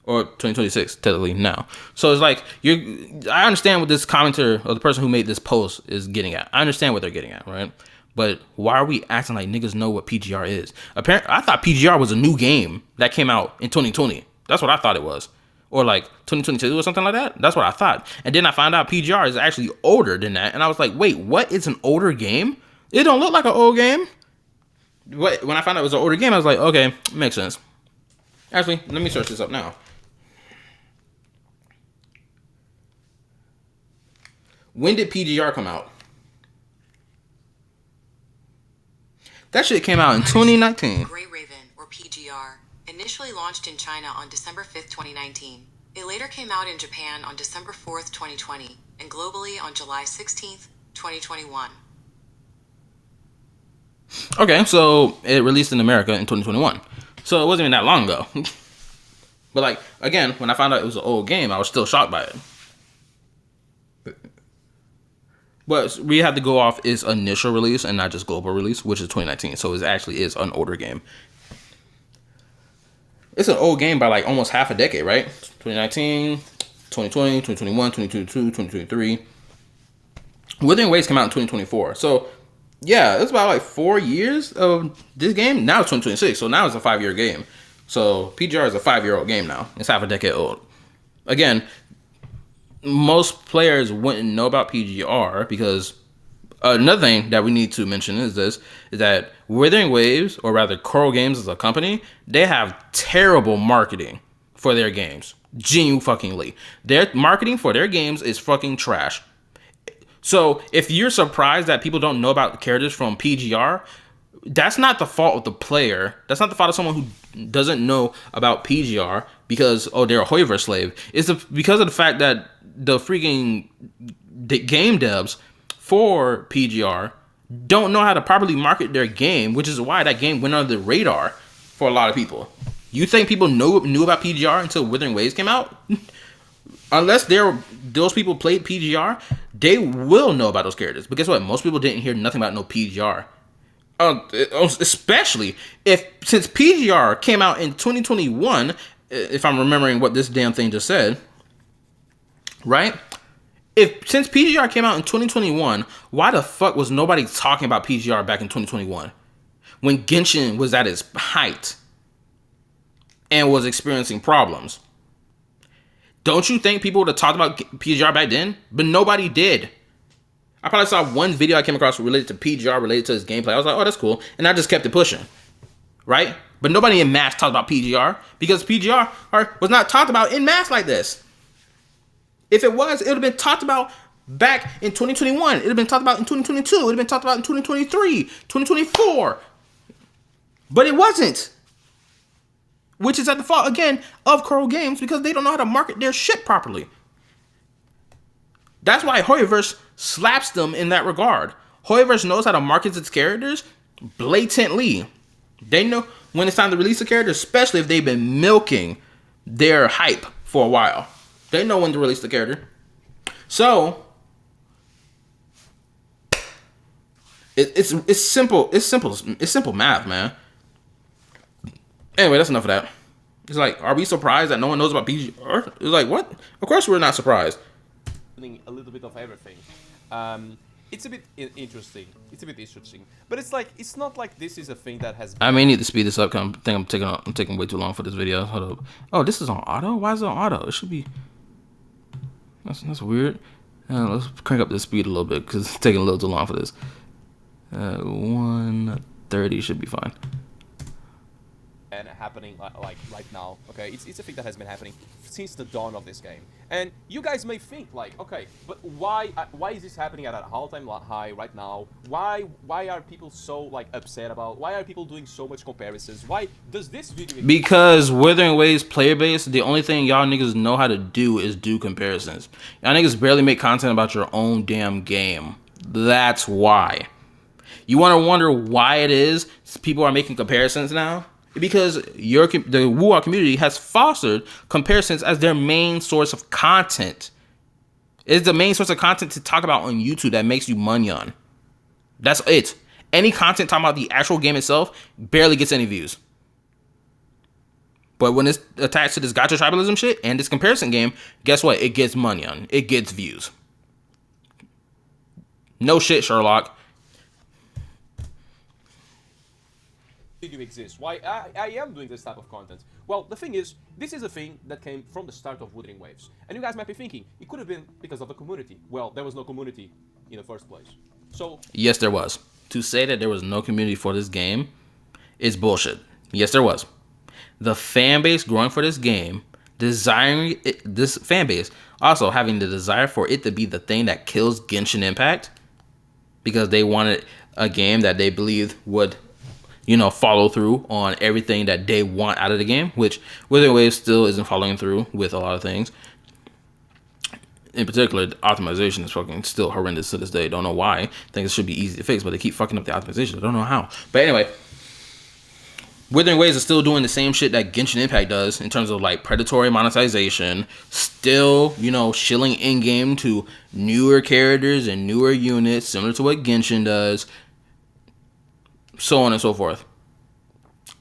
Or 2026, technically, now. So it's like, I understand what this commenter, or the person who made this post, is getting at. I understand what they're getting at, right? But why are we acting like niggas know what PGR is? Apparently, I thought PGR was a new game that came out in 2020. That's what I thought it was. Or like 2022 or something like that. That's what I thought. And then I found out PGR is actually older than that. And I was like, wait, what? It's an older game? It don't look like an old game. But when I found out it was an older game, I was like, okay, makes sense. Actually, let me search this up now. When did PGR come out? That shit came out in 2019. Grey Raven, or PGR, initially launched in China on December 5th, 2019. It later came out in Japan on December 4th, 2020, and globally on July 16th, 2021. Okay, so it released in America in 2021. So it wasn't even that long ago. But like, again, when I found out it was an old game, I was still shocked by it. But we have to go off its initial release and not just global release, which is 2019. So it actually is an older game. It's an old game by like almost half a decade, right? 2019, 2020, 2021, 2022, 2023. Withering Waves came out in 2024. So Yeah, it's about like 4 years of this game. Now it's 2026, so now it's a 5-year game. So PGR is a 5-year-old game now. It's half a decade old. Again, most players wouldn't know about PGR because another thing that we need to mention is that Withering Waves, or rather Coral Games as a company, they have terrible marketing for their games. Genuinely. Their marketing for their games is fucking trash. So if you're surprised that people don't know about the characters from PGR, that's not the fault of the player. That's not the fault of someone who doesn't know about PGR because they're a Hoiver slave. It's because of the fact that the freaking game devs for PGR don't know how to properly market their game, which is why that game went under the radar for a lot of people. You think people knew about PGR until Withering Waves came out? Unless those people played PGR, they will know about those characters. But guess what? Most people didn't hear nothing about no PGR. Especially since PGR came out in 2021, if I'm remembering what this damn thing just said, right? Since PGR came out in 2021, why the fuck was nobody talking about PGR back in 2021 when Genshin was at its height and was experiencing problems? Don't you think people would have talked about PGR back then? But nobody did. I probably saw one video I came across related to PGR, related to his gameplay. I was like, oh, that's cool. And I just kept it pushing. Right? But nobody in mass talked about PGR because PGR was not talked about in mass like this. If it was, it would have been talked about back in 2021. It would have been talked about in 2022. It would have been talked about in 2023, 2024. But it wasn't. Which is at the fault, again, of Coral Games because they don't know how to market their shit properly. That's why Hoyoverse slaps them in that regard. Hoyoverse knows how to market its characters blatantly. They know when it's time to release a character, especially if they've been milking their hype for a while. They know when to release the character. So it's simple. It's simple math, man. Anyway, that's enough of that. It's like, are we surprised that no one knows about PGR? It's like, what? Of course we're not surprised. A little bit of everything. It's a bit interesting. It's a bit interesting, but it's not like this is a thing that has. I may need to speed this up. Cause I think I'm taking way too long for this video. Hold up. Oh, this is on auto. Why is it on auto? It should be. That's weird. Let's crank up the speed a little bit because it's taking a little too long for this. 130 should be fine. And happening like right now, okay? It's a thing that has been happening since the dawn of this game. And you guys may think like, okay, but why is this happening at an all-time high right now? Why are people so like upset about? Why are people doing so much comparisons? Why does this video? Because Withering Waves player base, the only thing y'all niggas know how to do is do comparisons. Y'all niggas barely make content about your own damn game. That's why. You want to wonder why it is people are making comparisons now? Because the Wuha community has fostered comparisons as their main source of content. It's the main source of content to talk about on YouTube that makes you money on. That's it. Any content talking about the actual game itself barely gets any views. But when it's attached to this gacha tribalism shit and this comparison game, guess what? It gets money on. It gets views. No shit, Sherlock. Video exists, why I am doing this type of content. Well, the thing is, this is a thing that came from the start of Withering Waves. And you guys might be thinking, it could have been because of the community. Well, there was no community in the first place. So yes, there was. To say that there was no community for this game is bullshit. Yes, there was. The fan base growing for this game, desiring this fan base, also having the desire for it to be the thing that kills Genshin Impact, because they wanted a game that they believed would, follow through on everything that they want out of the game, which Withering Waves still isn't following through with a lot of things. In particular, the optimization is fucking still horrendous to this day. Don't know why. I think it should be easy to fix, but they keep fucking up the optimization. I don't know how. But anyway, Withering Waves is still doing the same shit that Genshin Impact does in terms of like predatory monetization, still, shilling in-game to newer characters and newer units, similar to what Genshin does, so on and so forth.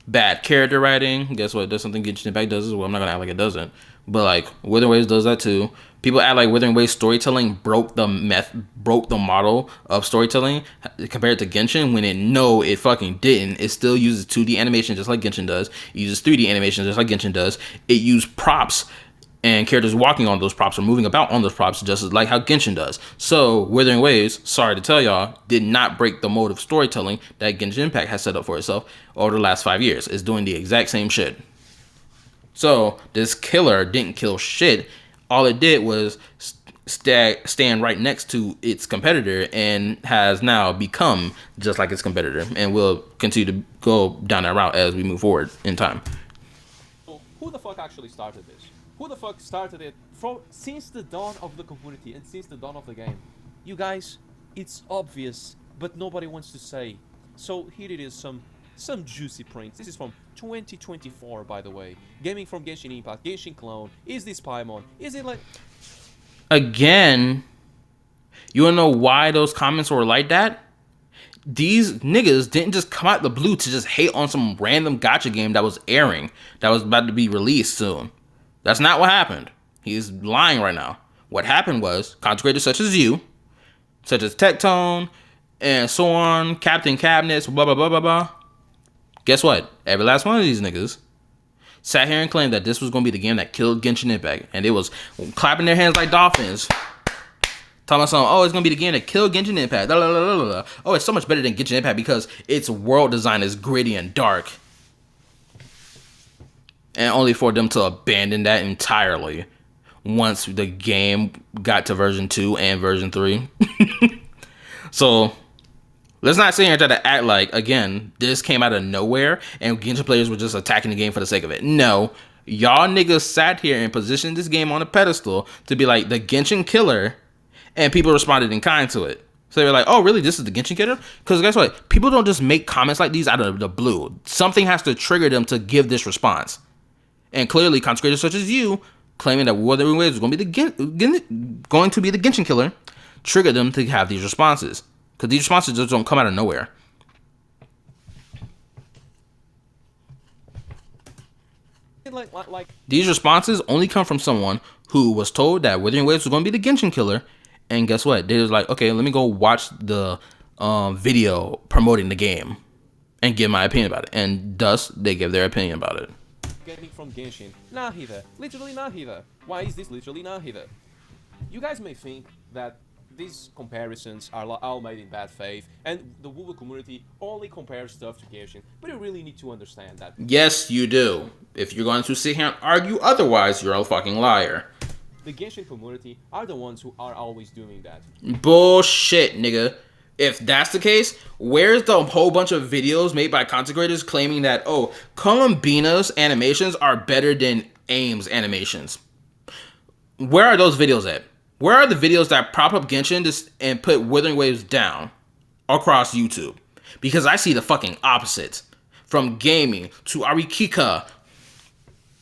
Bad character writing. Guess what? That's something Genshin Impact does as well. I'm not gonna act like it doesn't. but like Wuthering Waves does that too. People act like Wuthering Waves storytelling broke the model of storytelling compared to Genshin, when it fucking didn't. It still uses 2D animation just like Genshin does. It uses 3D animation just like Genshin does. It used props and characters walking on those props or moving about on those props just like how Genshin does. So Wuthering Waves, sorry to tell y'all, did not break the mode of storytelling that Genshin Impact has set up for itself over the last 5 years. It's doing the exact same shit. So this killer didn't kill shit. All it did was stand right next to its competitor and has now become just like its competitor, and will continue to go down that route as we move forward in time. Who the fuck actually started this? Who the fuck started it since the dawn of the community and since the dawn of the game? You guys, it's obvious, but nobody wants to say. So here it is, some juicy prints. This is from 2024, by the way. Gaming from Genshin Impact, Genshin Clone. Is this Paimon? Is it like... Again, you wanna know why those comments were like that? These niggas didn't just come out the blue to just hate on some random gacha game that was airing, that was about to be released soon. That's not what happened. He's lying right now. What happened was, content creators such as you, such as Tectone, and so on, Captain Cabinets, blah, blah, blah, blah, blah. Guess what? Every last one of these niggas sat here and claimed that this was going to be the game that killed Genshin Impact. And it was clapping their hands like dolphins. Talking about something, oh, it's going to be the game that killed Genshin Impact. Blah, blah, blah, blah, blah. Oh, it's so much better than Genshin Impact because its world design is gritty and dark. And only for them to abandon that entirely once the game got to version 2 and version 3. So let's not sit here and try to act like, again, this came out of nowhere and Genshin players were just attacking the game for the sake of it. No, y'all niggas sat here and positioned this game on a pedestal to be like the Genshin killer, and people responded in kind to it. So they were like, oh, really? This is the Genshin killer? Because guess what? People don't just make comments like these out of the blue. Something has to trigger them to give this response. And clearly, content creators such as you, claiming that Wuthering Waves was going to be the Genshin killer, triggered them to have these responses. Because these responses just don't come out of nowhere. These responses only come from someone who was told that Wuthering Waves was going to be the Genshin killer. And guess what? They was like, okay, let me go watch the video promoting the game and give my opinion about it. And thus, they give their opinion about it. Gaming from Genshin. Nahida. Literally Nahida. Why is this literally Nahida? You guys may think that these comparisons are all made in bad faith, and the WoW community only compares stuff to Genshin, but you really need to understand that. Yes, you do. If you're going to sit here and argue otherwise, you're a fucking liar. The Genshin community are the ones who are always doing that. Bullshit, nigga. If that's the case, where's the whole bunch of videos made by content creators claiming that, oh, Columbina's animations are better than Aim's animations? Where are those videos at? Where are the videos that prop up Genshin and put Wuthering Waves down across YouTube? Because I see the fucking opposite. From gaming to Arikika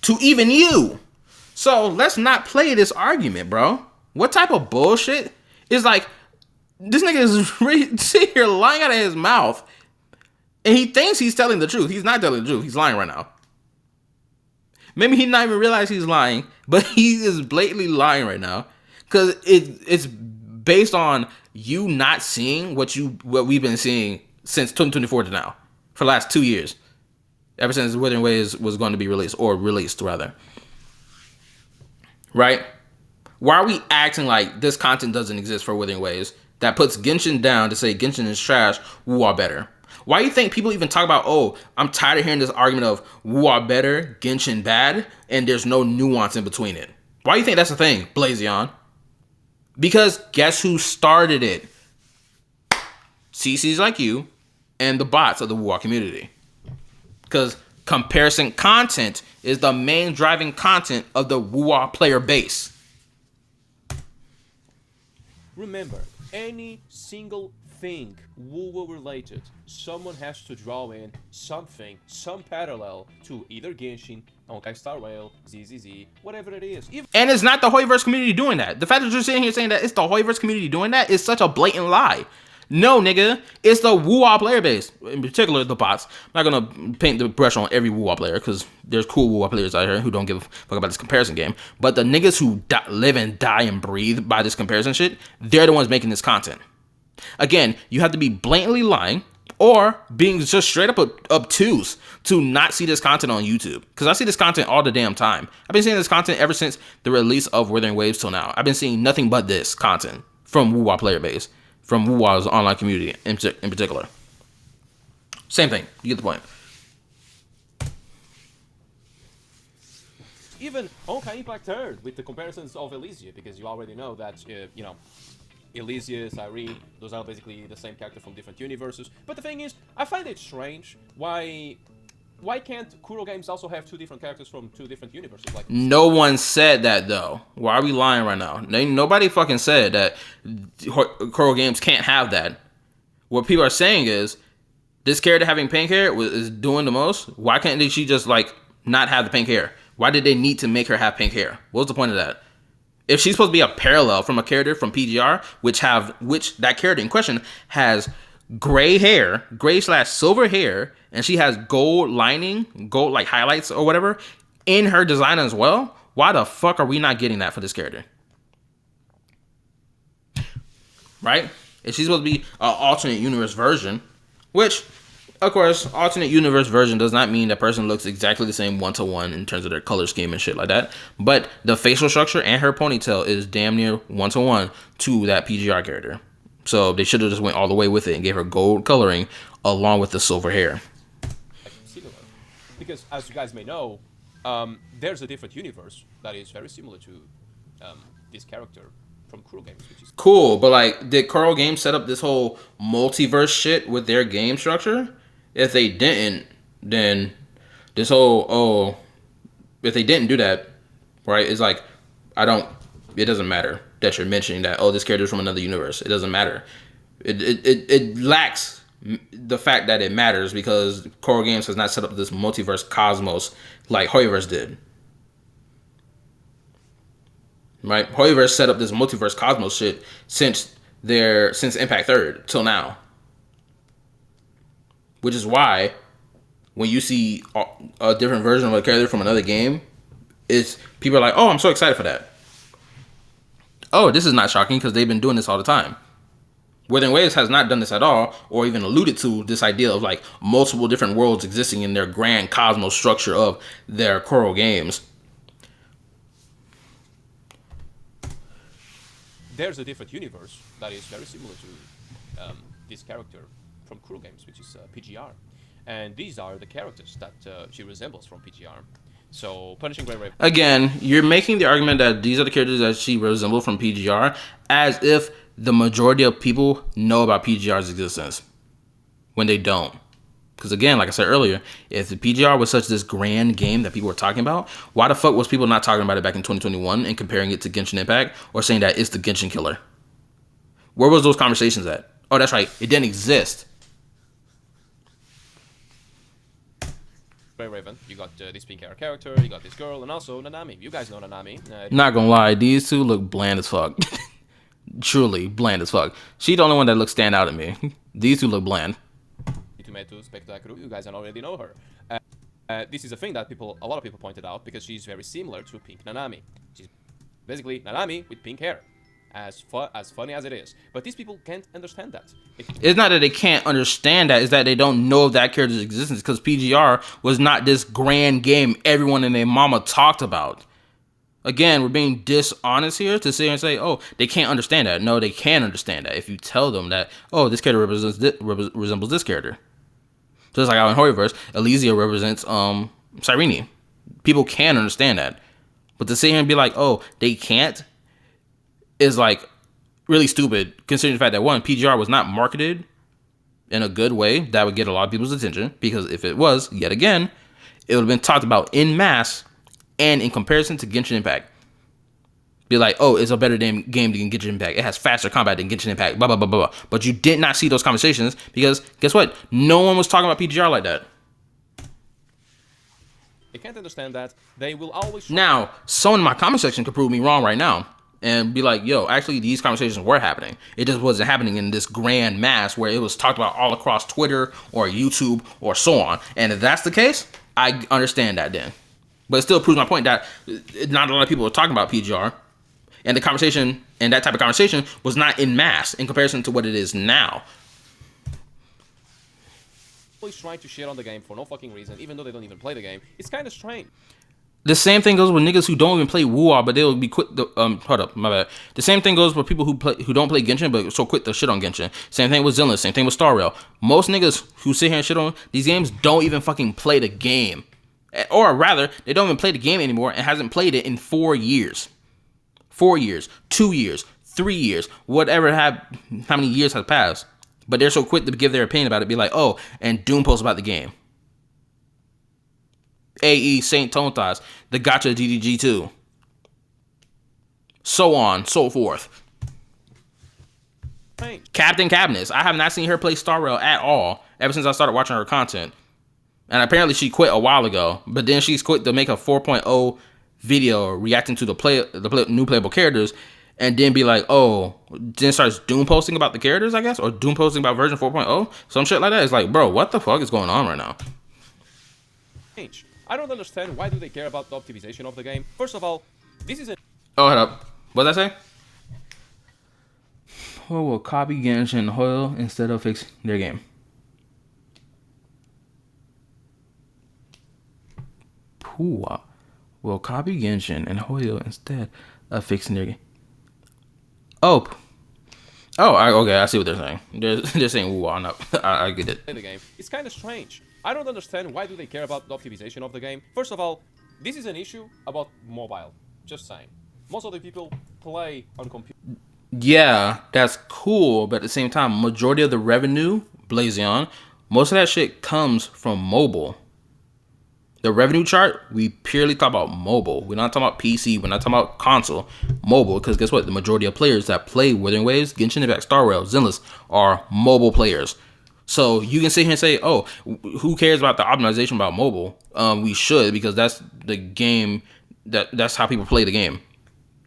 to even you. So let's not play this argument, bro. What type of bullshit is like, this nigga is really sitting here lying out of his mouth, and he thinks he's telling the truth. He's not telling the truth. He's lying right now. Maybe he not even realize he's lying, but he is blatantly lying right now because it's based on you not seeing what we've been seeing since 2024 to now for the last 2 years, ever since Wuthering Waves was going to be released, or released rather. Right? Why are we acting like this content doesn't exist for Wuthering Waves? That puts Genshin down to say Genshin is trash, Wu are better. Why do you think people even talk about, oh, I'm tired of hearing this argument of Wu are better, Genshin bad, and there's no nuance in between it? Why do you think that's the thing, Blazion? Because guess who started it? CCs like you and the bots of the Wu community. Because comparison content is the main driving content of the Wu player base. Remember, any single thing WoW related, someone has to draw in something, some parallel to either Genshin, Honkai Star Rail, ZZZ, whatever it is. And it's not the Hoyoverse community doing that. The fact that you're sitting here saying that it's the Hoyoverse community doing that is such a blatant lie. No, nigga, it's the Woo-Wah player base, in particular the bots. I'm not gonna paint the brush on every Woo-Wah player because there's cool Woo-Wah players out here who don't give a fuck about this comparison game. But the niggas who live and die and breathe by this comparison shit, they're the ones making this content. Again, you have to be blatantly lying or being just straight up obtuse to not see this content on YouTube. Because I see this content all the damn time. I've been seeing this content ever since the release of Wuthering Waves till now. I've been seeing nothing but this content from Woo-Wah player base. From Woo-Wah's online community in particular. Same thing. You get the point. Even Honkai Impact Third with the comparisons of Elysia, because you already know that, you know, Elysia, Cyrene, those are basically the same character from different universes. But the thing is, I find it strange why can't Kuro Games also have two different characters from two different universes? Like, no one said that though. Why are we lying right now? Nobody fucking said that Kuro Games can't have that. What people are saying is this character having pink hair is doing the most. Why can't she just like not have the pink hair? Why did they need to make her have pink hair? What was the point of that? If she's supposed to be a parallel from a character from PGR, which that character in question has gray hair, gray/silver hair, and she has gold lining, gold like highlights or whatever in her design as well. Why the fuck are we not getting that for this character? Right? If she's supposed to be an alternate universe version, which, of course, alternate universe version does not mean that person looks exactly the same one-to-one in terms of their color scheme and shit like that. But the facial structure and her ponytail is damn near one-to-one to that PGR character. So they should have just went all the way with it and gave her gold coloring along with the silver hair. similar. Because, as you guys may know, there's a different universe that is very similar to this character from Kuro Games, which is cool. But like, did Kuro Games set up this whole multiverse shit with their game structure? If they didn't, then this whole if they didn't do that, right? It's like it doesn't matter that you're mentioning that this character's from another universe. It doesn't matter. It lacks the fact that it matters because Kuro Games has not set up this multiverse cosmos like Hoyoverse did. Right? Hoyoverse set up this multiverse cosmos shit since Impact 3rd till now. Which is why when you see a different version of a character from another game, people are like, oh, I'm so excited for that. Oh, this is not shocking because they've been doing this all the time. Wuthering Waves has not done this at all, or even alluded to this idea of like multiple different worlds existing in their grand cosmos structure of their Kuro games. There's a different universe that is very similar to this character from Kuro Games, which is PGR. And these are the characters that she resembles from PGR. So, Punishing Grey Raven. Again, you're making the argument that these are the characters that she resembles from PGR as if the majority of people know about PGR's existence when they don't. Because again, like I said earlier, if the PGR was such this grand game that people were talking about, why the fuck was people not talking about it back in 2021 and comparing it to Genshin Impact or saying that it's the Genshin killer? Where was those conversations at? Oh, that's right. It didn't exist. Grey Raven, you got this pink hair character, you got this girl, and also Nanami. You guys know Nanami. Not gonna lie, these two look bland as fuck. Truly bland as fuck. She's the only one that looks stand out at me. These two look bland. You guys already know her. This is a thing that a lot of people pointed out because she's very similar to Pink Nanami. She's basically Nanami with pink hair. As funny as it is. But these people can't understand that. It's not that they can't understand that, it's that they don't know of that character's existence because PGR was not this grand game everyone and their mama talked about. Again, we're being dishonest here to sit here and say, oh, they can't understand that. No, they can understand that if you tell them that, oh, this character resembles this character. Just like how in Hoyoverse, Elysia represents Cyrene. People can understand that. But to sit here and be like, oh, they can't, is like really stupid considering the fact that one, PGR was not marketed in a good way that would get a lot of people's attention, because if it was, yet again, it would have been talked about in mass and in comparison to Genshin Impact. Be like, oh, it's a better game than Genshin Impact. It has faster combat than Genshin Impact, blah, blah, blah, blah. But you did not see those conversations because guess what? No one was talking about PGR like that. They can't understand that. They will always... Now, someone in my comment section could prove me wrong right now. and be like, yo, actually these conversations were happening. It just wasn't happening in this grand mass where it was talked about all across Twitter or YouTube or so on. And if that's the case, I understand that then. But it still proves my point that not a lot of people are talking about PGR. And the conversation and that type of conversation was not in mass in comparison to what it is now. Always trying to shit on the game for no fucking reason, even though they don't even play the game. It's kind of strange. The same thing goes with niggas who don't even play Woo-Ah, but they'll be quick. Hold up, my bad. The same thing goes with people who don't play Genshin, but so quick to shit on Genshin. Same thing with Zenless. Same thing with Star Rail. Most niggas who sit here and shit on these games don't even fucking play the game, or rather, they don't even play the game anymore and hasn't played it in 4 years. 4 years, 2 years, 3 years, whatever how many years has passed. But they're so quick to give their opinion about it, be like, oh, and Doom posts about the game. AE Saint Tontas, the Gacha DDG2. So on, so forth. Captain Cabinets. I have not seen her play Star Rail at all ever since I started watching her content. And apparently she quit a while ago, but then she's quit to make a 4.0 video reacting to the new playable characters, and then be like, oh, then starts Doom posting about the characters, I guess, or Doom posting about version 4.0, some shit like that. It's like, bro, what the fuck is going on right now? I don't understand why do they care about the optimization of the game. First of all, this is a... Oh, hold up. What did I say? Who will copy Genshin and Hoyo instead of fix their game? Pua will copy Genshin and Hoyo instead of fixing their game. Oh. Okay, I see what they're saying. They're saying woo-wah. No, I get it. The game. It's kind of strange. I don't understand why do they care about the optimization of the game. First of all, this is an issue about mobile. Just saying. Most of the people play on computer. Yeah, that's cool, but at the same time, majority of the revenue, Blazion, most of that shit comes from mobile. The revenue chart, we purely talk about mobile. We're not talking about PC. We're not talking about console. Mobile, because guess what? The majority of players that play Wuthering Waves, Genshin Impact, Star Rail, Zenless are mobile players. So you can sit here and say, oh, who cares about the optimization about mobile? We should, because that's the game, that's how people play the game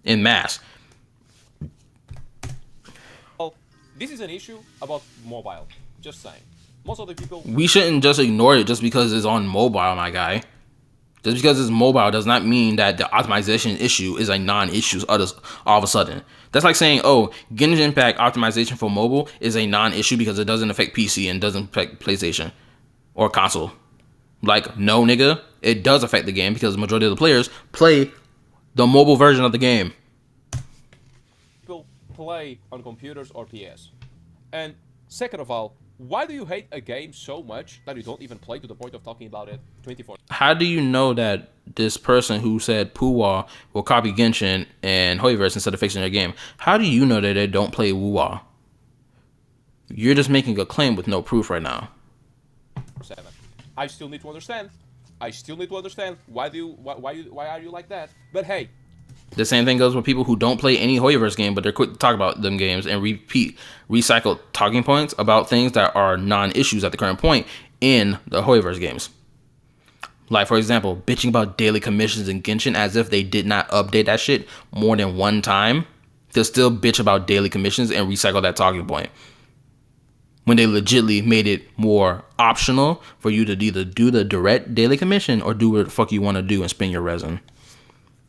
in mass. Well, this is an issue about mobile. Just saying. Most of the people... We shouldn't just ignore it just because it's on mobile, my guy. Just because it's mobile does not mean that the optimization issue is a non-issue all of a sudden. That's like saying, oh, Genshin Impact optimization for mobile is a non-issue because it doesn't affect PC and doesn't affect PlayStation or console. Like, no, nigga, it does affect the game because the majority of the players play the mobile version of the game. People play on computers or PS. And second of all, why do you hate a game so much that you don't even play to the point of talking about it 24? How do you know that this person who said Puwa will copy Genshin and Hoyoverse instead of fixing their game, how do you know that they don't play Wuwa? You're just making a claim with no proof right now. 7. I still need to understand. Why are you like that? But hey. The same thing goes with people who don't play any Hoyoverse game, but they're quick to talk about them games and recycle talking points about things that are non-issues at the current point in the Hoyoverse games. Like, for example, bitching about daily commissions in Genshin as if they did not update that shit more than one time. They'll still bitch about daily commissions and recycle that talking point, when they legitly made it more optional for you to either do the direct daily commission or do what the fuck you want to do and spend your resin.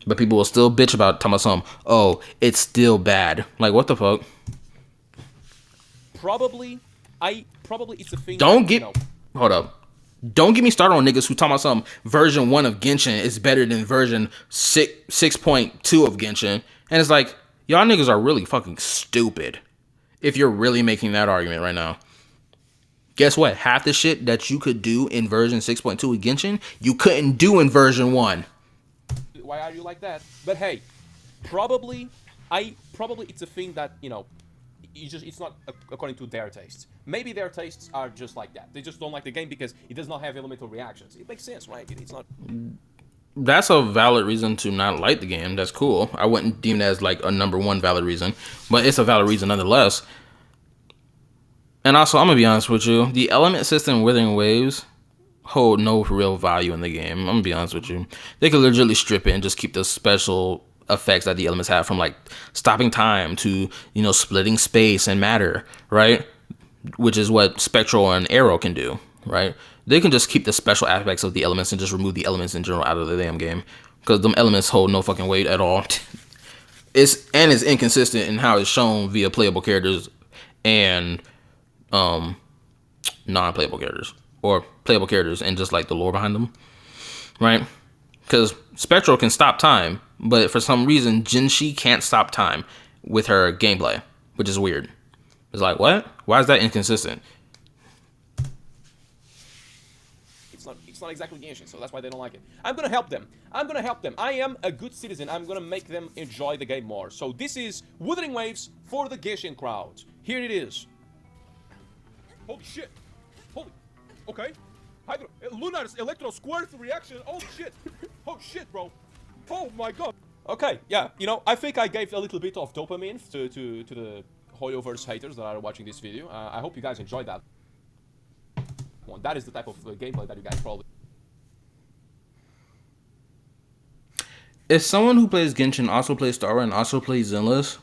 But people will still bitch about talking about something. Oh, it's still bad. Like, what the fuck? Probably it's a thing. Hold up. Don't get me started on niggas who talking about some version 1 of Genshin is better than version 6.2 of Genshin. And it's like, y'all niggas are really fucking stupid if you're really making that argument right now. Guess what? Half the shit that you could do in version 6.2 of Genshin, you couldn't do in version 1. Why are you like that? But hey, probably it's a thing that, it's not according to their tastes. Maybe their tastes are just like that. They just don't like the game because it does not have elemental reactions. It makes sense, right? It's not. That's a valid reason to not like the game. That's cool. I wouldn't deem it as like a number one valid reason, but it's a valid reason nonetheless. And also, I'm gonna be honest with you, the element system Wuthering Waves hold no real value in the game. I'm gonna be honest with you. They could legitimately strip it and just keep the special effects that the elements have, from like stopping time to, you know, splitting space and matter, right? Which is what Spectral and Arrow can do, right? They can just keep the special aspects of the elements and just remove the elements in general out of the damn game, because them elements hold no fucking weight at all. It's inconsistent in how it's shown via playable characters and non-playable characters, or playable characters and just like the lore behind them, right? Because Spectral can stop time, but for some reason Jinshi can't stop time with her gameplay, which is weird. It's like, what? Why is that inconsistent? It's not exactly Genshin, so that's why they don't like it. I'm gonna help them. I am a good citizen. I'm gonna make them enjoy the game more. So this is Wuthering Waves for the Genshin crowd. Here it is. Holy shit. Okay. Lunar's Electro Squirt reaction. Oh shit. Oh shit, bro. Oh my god. Okay, yeah, you know, I think I gave a little bit of dopamine to the Hoyoverse haters that are watching this video. I hope you guys enjoyed that. That is the type of gameplay that you guys probably... If someone who plays Genshin also plays Star Wars and also plays Zenless,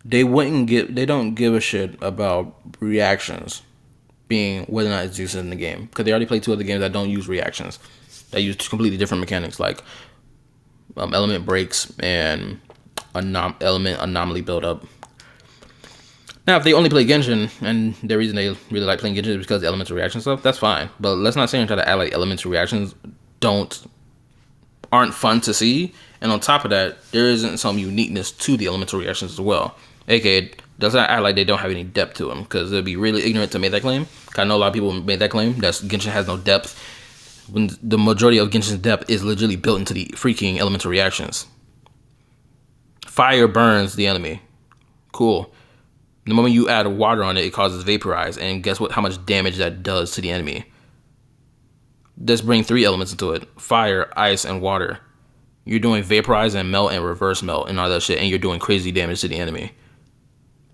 they don't give a shit about reactions being whether or not it's used in the game, because they already play 2 other games that don't use reactions, that use completely different mechanics, like element breaks and element anomaly buildup. Now, if they only play Genshin and the reason they really like playing Genshin is because the elemental reaction stuff, that's fine. But let's not sit and try to act like elemental reactions aren't fun to see. And on top of that, there isn't some uniqueness to the elemental reactions as well. AKA, does not act like they don't have any depth to them, because it'd be really ignorant to make that claim. I know a lot of people made that claim that Genshin has no depth, when the majority of Genshin's depth is literally built into the freaking elemental reactions. Fire burns the enemy. Cool. The moment you add water on it, it causes vaporize, and guess what? How much damage that does to the enemy. Let's bring 3 elements into it: fire, ice, and water. You're doing vaporize and melt and reverse melt and all that shit, and you're doing crazy damage to the enemy,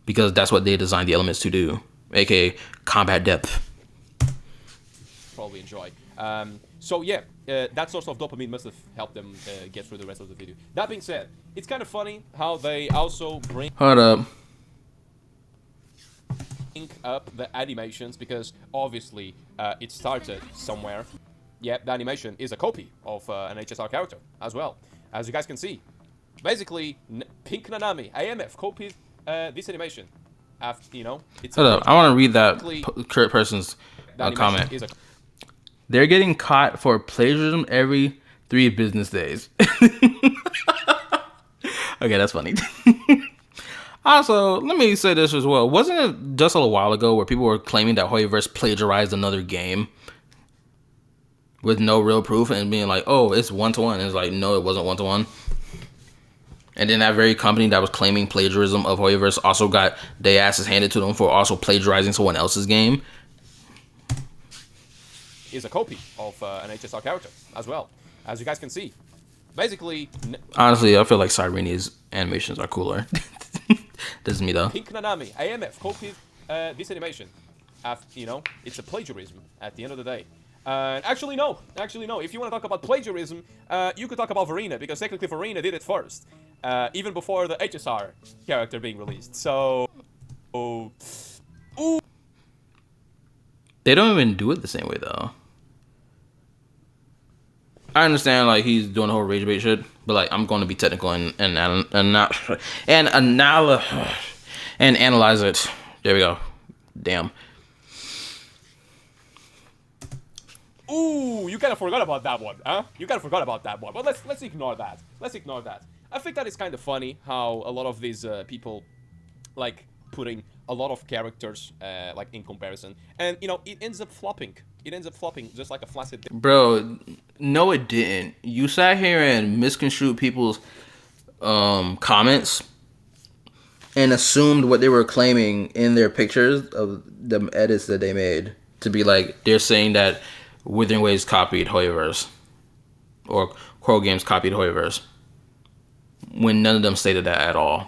because that's what they designed the elements to do, aka combat depth. Probably enjoy. So yeah, that source of dopamine must have helped them get through the rest of the video. That being said, it's kind of funny how they also bring up the animations, because obviously it started somewhere. Yeah, the animation is a copy of an HSR character as well, as you guys can see. Basically, Pink Nanami, Aemeath copied this animation. After, you know, it's hold up, I want to read that person's comment. They're getting caught for plagiarism every 3 business days. Okay, that's funny. Also, let me say this as well. Wasn't it just a little while ago where people were claiming that Hoyoverse plagiarized another game with no real proof and being like, oh, it's 1-to-1? And it's like, no, it wasn't 1-to-1. And then that very company that was claiming plagiarism of Hoyoverse also got their asses handed to them for also plagiarizing someone else's game. Is a copy of an HSR character as well, as you guys can see. Basically, honestly, I feel like Cyrenia's animations are cooler. This is me though. Pink Nanami, Aemeath copied this animation. You know, it's a plagiarism at the end of the day. Actually, no. If you want to talk about plagiarism, you could talk about Verena, because technically Verena did it first, even before the HSR character being released. So, they don't even do it the same way though. I understand, like, he's doing the whole rage bait shit, but like, I'm going to be technical and analyze it. There we go. Damn. Ooh, you kind of forgot about that one, huh? You kind of forgot about that one. But let's ignore that. Let's ignore that. I think that is kind of funny how a lot of these people like putting a lot of characters like in comparison, and you know, it ends up flopping. It ends up flopping just like a flaccid. Bro, no, it didn't. You sat here and misconstrued people's comments and assumed what they were claiming in their pictures of the edits that they made to be like, they're saying that Withering Waves copied Hoyoverse or Coral Games copied Hoyoverse, when none of them stated that at all.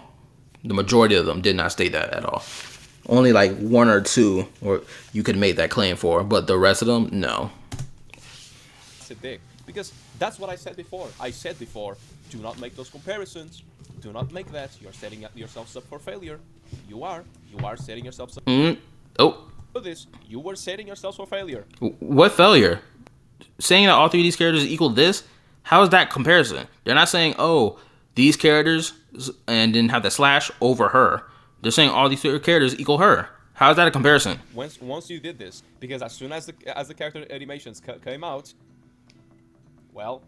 The majority of them did not state that at all. Only like 1 or 2 or you could make that claim for, but the rest of them, no. Because that's what I said before. I said before, Do not make those comparisons. Do not make that. You're setting yourselves up for failure. You are setting yourselves up Oh, for this. You were setting yourselves for failure. what failure? Saying that all three of these characters equal this? How is that comparison? They're not saying, oh, these characters and then have the slash over her. They're saying all these three characters equal her. How is that a comparison? Once you did this, because as soon as the character animations came out, well,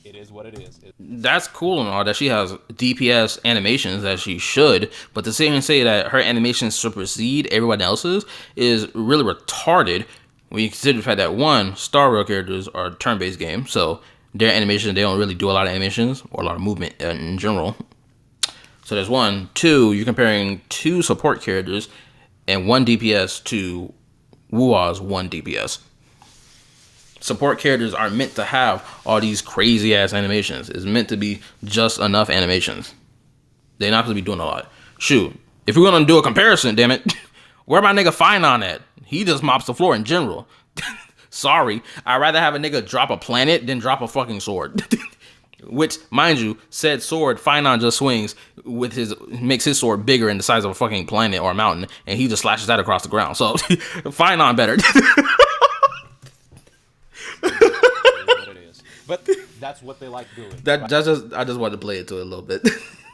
it is what it is. That's cool and all that she has DPS animations that she should, but to sit here and say that her animations supersede everyone else's is really retarded when you consider the fact that one, Star Rail characters are a turn-based game, so their animations, they don't really do a lot of animations or a lot of movement in general. So there's one. Two, you're comparing two support characters and one DPS to Wua's one DPS. Support characters aren't meant to have all these crazy ass animations. It's meant to be just enough animations. They're not supposed to be doing a lot. Shoot, if we're gonna do a comparison, damn it, where my nigga Finon at? He just mops the floor in general. Sorry, I'd rather have a nigga drop a planet than drop a fucking sword. Which, mind you, said sword, Finon just swings with makes his sword bigger in the size of a fucking planet or a mountain, and he just slashes that across the ground. So, Finon better. What it is. But that's what they like doing. I just wanted to play it to it a little bit.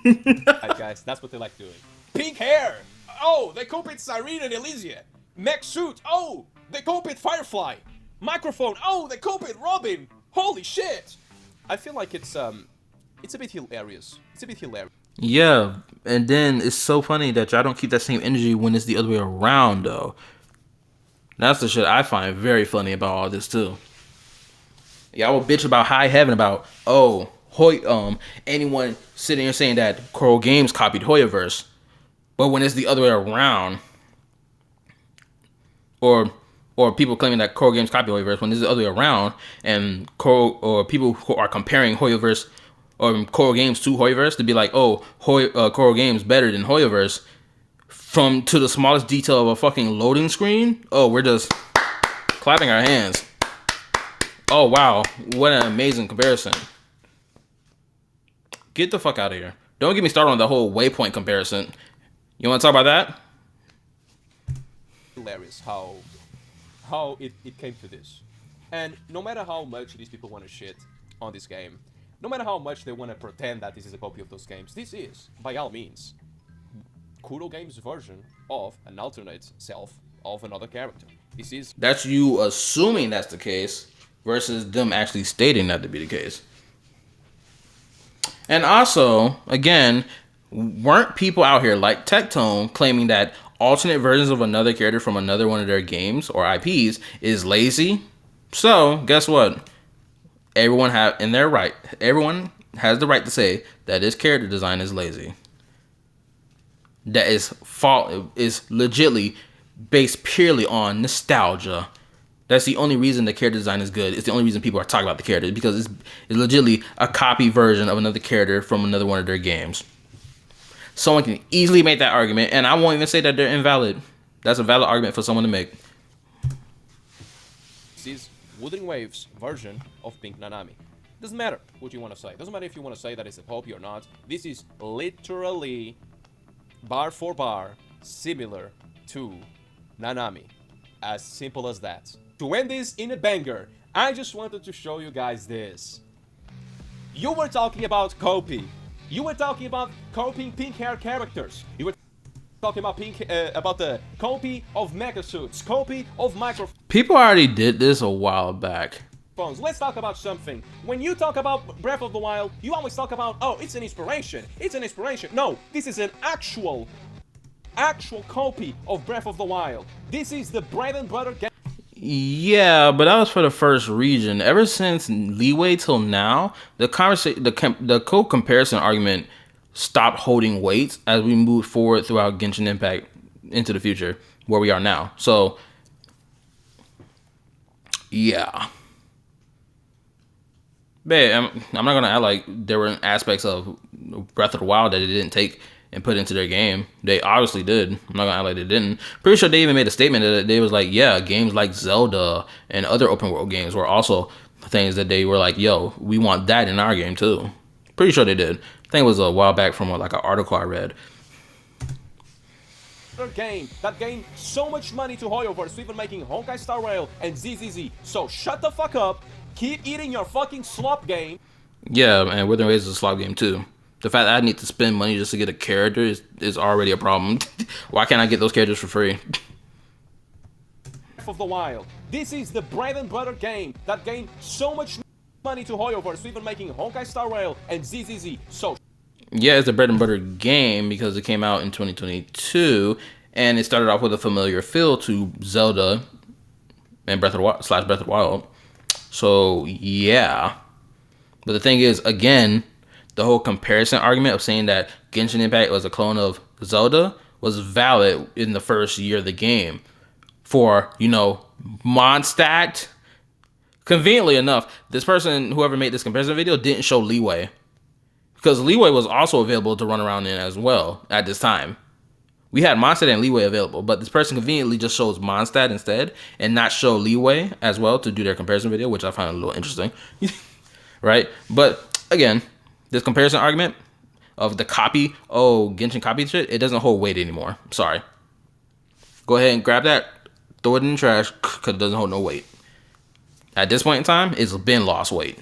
Right, guys, that's what they like doing. Pink hair! Oh, they copied Cyrene and Elysia. Mech suit! Oh, they copied Firefly. Microphone! Oh, they copied Robin. Holy shit! I feel like it's a bit hilarious. It's a bit hilarious. Yeah, and then it's so funny that y'all don't keep that same energy when it's the other way around, though. That's the shit I find very funny about all this, too. Y'all will bitch about High Heaven about, oh, anyone sitting here saying that Coral Games copied Hoyoverse, but when it's the other way around, or people claiming that Coral Games copied Hoyoverse, when it's the other way around, and people who are comparing Hoyoverse or Coral Games to Hoyoverse to be like, oh, Coral Games better than Hoyoverse, to the smallest detail of a fucking loading screen, oh, we're just clapping our hands. Oh, wow. What an amazing comparison. Get the fuck out of here. Don't get me started on the whole waypoint comparison. You want to talk about that? Hilarious how it came to this. And no matter how much these people want to shit on this game, no matter how much they want to pretend that this is a copy of those games, this is, by all means, Kuro Games' version of an alternate self of another character. That's you assuming that's the case versus them actually stating that to be the case. And also, again, weren't people out here like Tectone claiming that alternate versions of another character from another one of their games or IPs is lazy? So, guess what? Everyone has the right to say that this character design is lazy. That is legitly based purely on nostalgia. That's the only reason the character design is good. It's the only reason people are talking about the character, because it's legitimately a copy version of another character from another one of their games. Someone can easily make that argument, and I won't even say that they're invalid. That's a valid argument for someone to make. This is Wuthering Waves' version of Pink Nanami. Doesn't matter what you want to say. Doesn't matter if you want to say that it's a copy or not. This is literally, bar for bar, similar to Nanami. As simple as that. To end this in a banger, I just wanted to show you guys this. You were talking about copy. You were talking about copying pink hair characters. You were talking about about the copy of mecha suits, copy of microphones. People already did this a while back. Let's talk about something. When you talk about Breath of the Wild, you always talk about, oh, it's an inspiration. It's an inspiration. No, this is an actual copy of Breath of the Wild. This is the bread and butter game. Yeah, but that was for the first region. Ever since Leeway till now, the comparison argument stopped holding weight as we moved forward throughout Genshin Impact into the future, where we are now. So, yeah. But I'm not gonna act like there were aspects of Breath of the Wild that it didn't take and put into their game. They obviously did. I'm not gonna act like they didn't. Pretty sure they even made a statement that they was like, yeah, games like Zelda and other open world games were also things that they were like, yo, we want that in our game too. Pretty sure they did. I think it was a while back from like an article I read. Game that gained so much money to Hoyoverse, even making Honkai Star Rail and ZZZ. So shut the fuck up, keep eating your fucking slop game. Yeah, and Withering Waves is a slot game too. The fact that I need to spend money just to get a character is already a problem. Why can't I get those characters for free? Of the Wild. This is the bread and butter game that gained so much money to Hoyoverse, even making Honkai Star Rail and ZZZ. So Yeah, it's a bread and butter game because it came out in 2022 and it started off with a familiar feel to Zelda and Breath of the Wild / Breath of the Wild. So yeah, but the thing is, again, the whole comparison argument of saying that Genshin Impact was a clone of Zelda was valid in the first year of the game. For, you know, Mondstadt. Conveniently enough, this person, whoever made this comparison video, didn't show Leeway. Because Leeway was also available to run around in as well at this time. We had Mondstadt and Leeway available, but this person conveniently just shows Mondstadt instead and not show Leeway as well to do their comparison video, which I find a little interesting. Right? But again, this comparison argument of the copy, Genshin copied shit, it doesn't hold weight anymore. Sorry. Go ahead and grab that, throw it in the trash, because it doesn't hold no weight. At this point in time, it's been lost weight.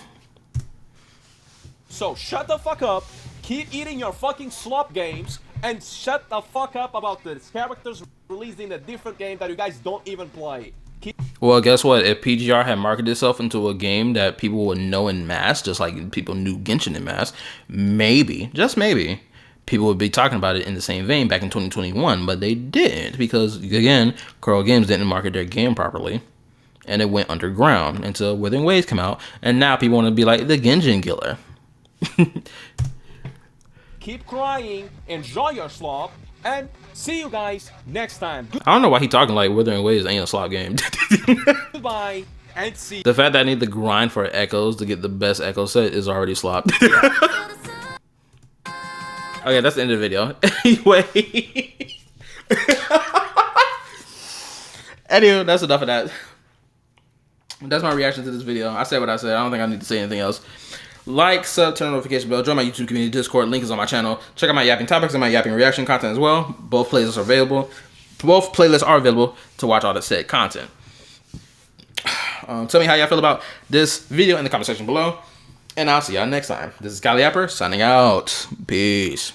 So shut the fuck up, keep eating your fucking slop games, and shut the fuck up about the characters released in a different game that you guys don't even play. Well, guess what? If PGR had marketed itself into a game that people would know in mass, just like people knew Genshin in mass, maybe, just maybe, people would be talking about it in the same vein back in 2021, but they didn't because, again, Curl Games didn't market their game properly. And it went underground until Withering Waves came out, and now people want to be like the Genshin killer. Keep crying, enjoy your slop, and see you guys next time. I don't know why he talking like Withering Waves ain't a slot game. Goodbye, and see. The fact that I need to grind for echoes to get the best echo set is already slop. Okay, that's the end of the video. Anyway, that's enough of that. That's my reaction to this video. I said what I said. I don't think I need to say anything else. Like, sub, turn on notification bell, join my YouTube community Discord. Link is on my channel. Check out my yapping topics and my yapping reaction content as well. Both playlists are available. Both playlists are available to watch all the said content. Tell me how y'all feel about this video in the comment section below. And I'll see y'all next time. This is KallaTheYapper signing out. Peace.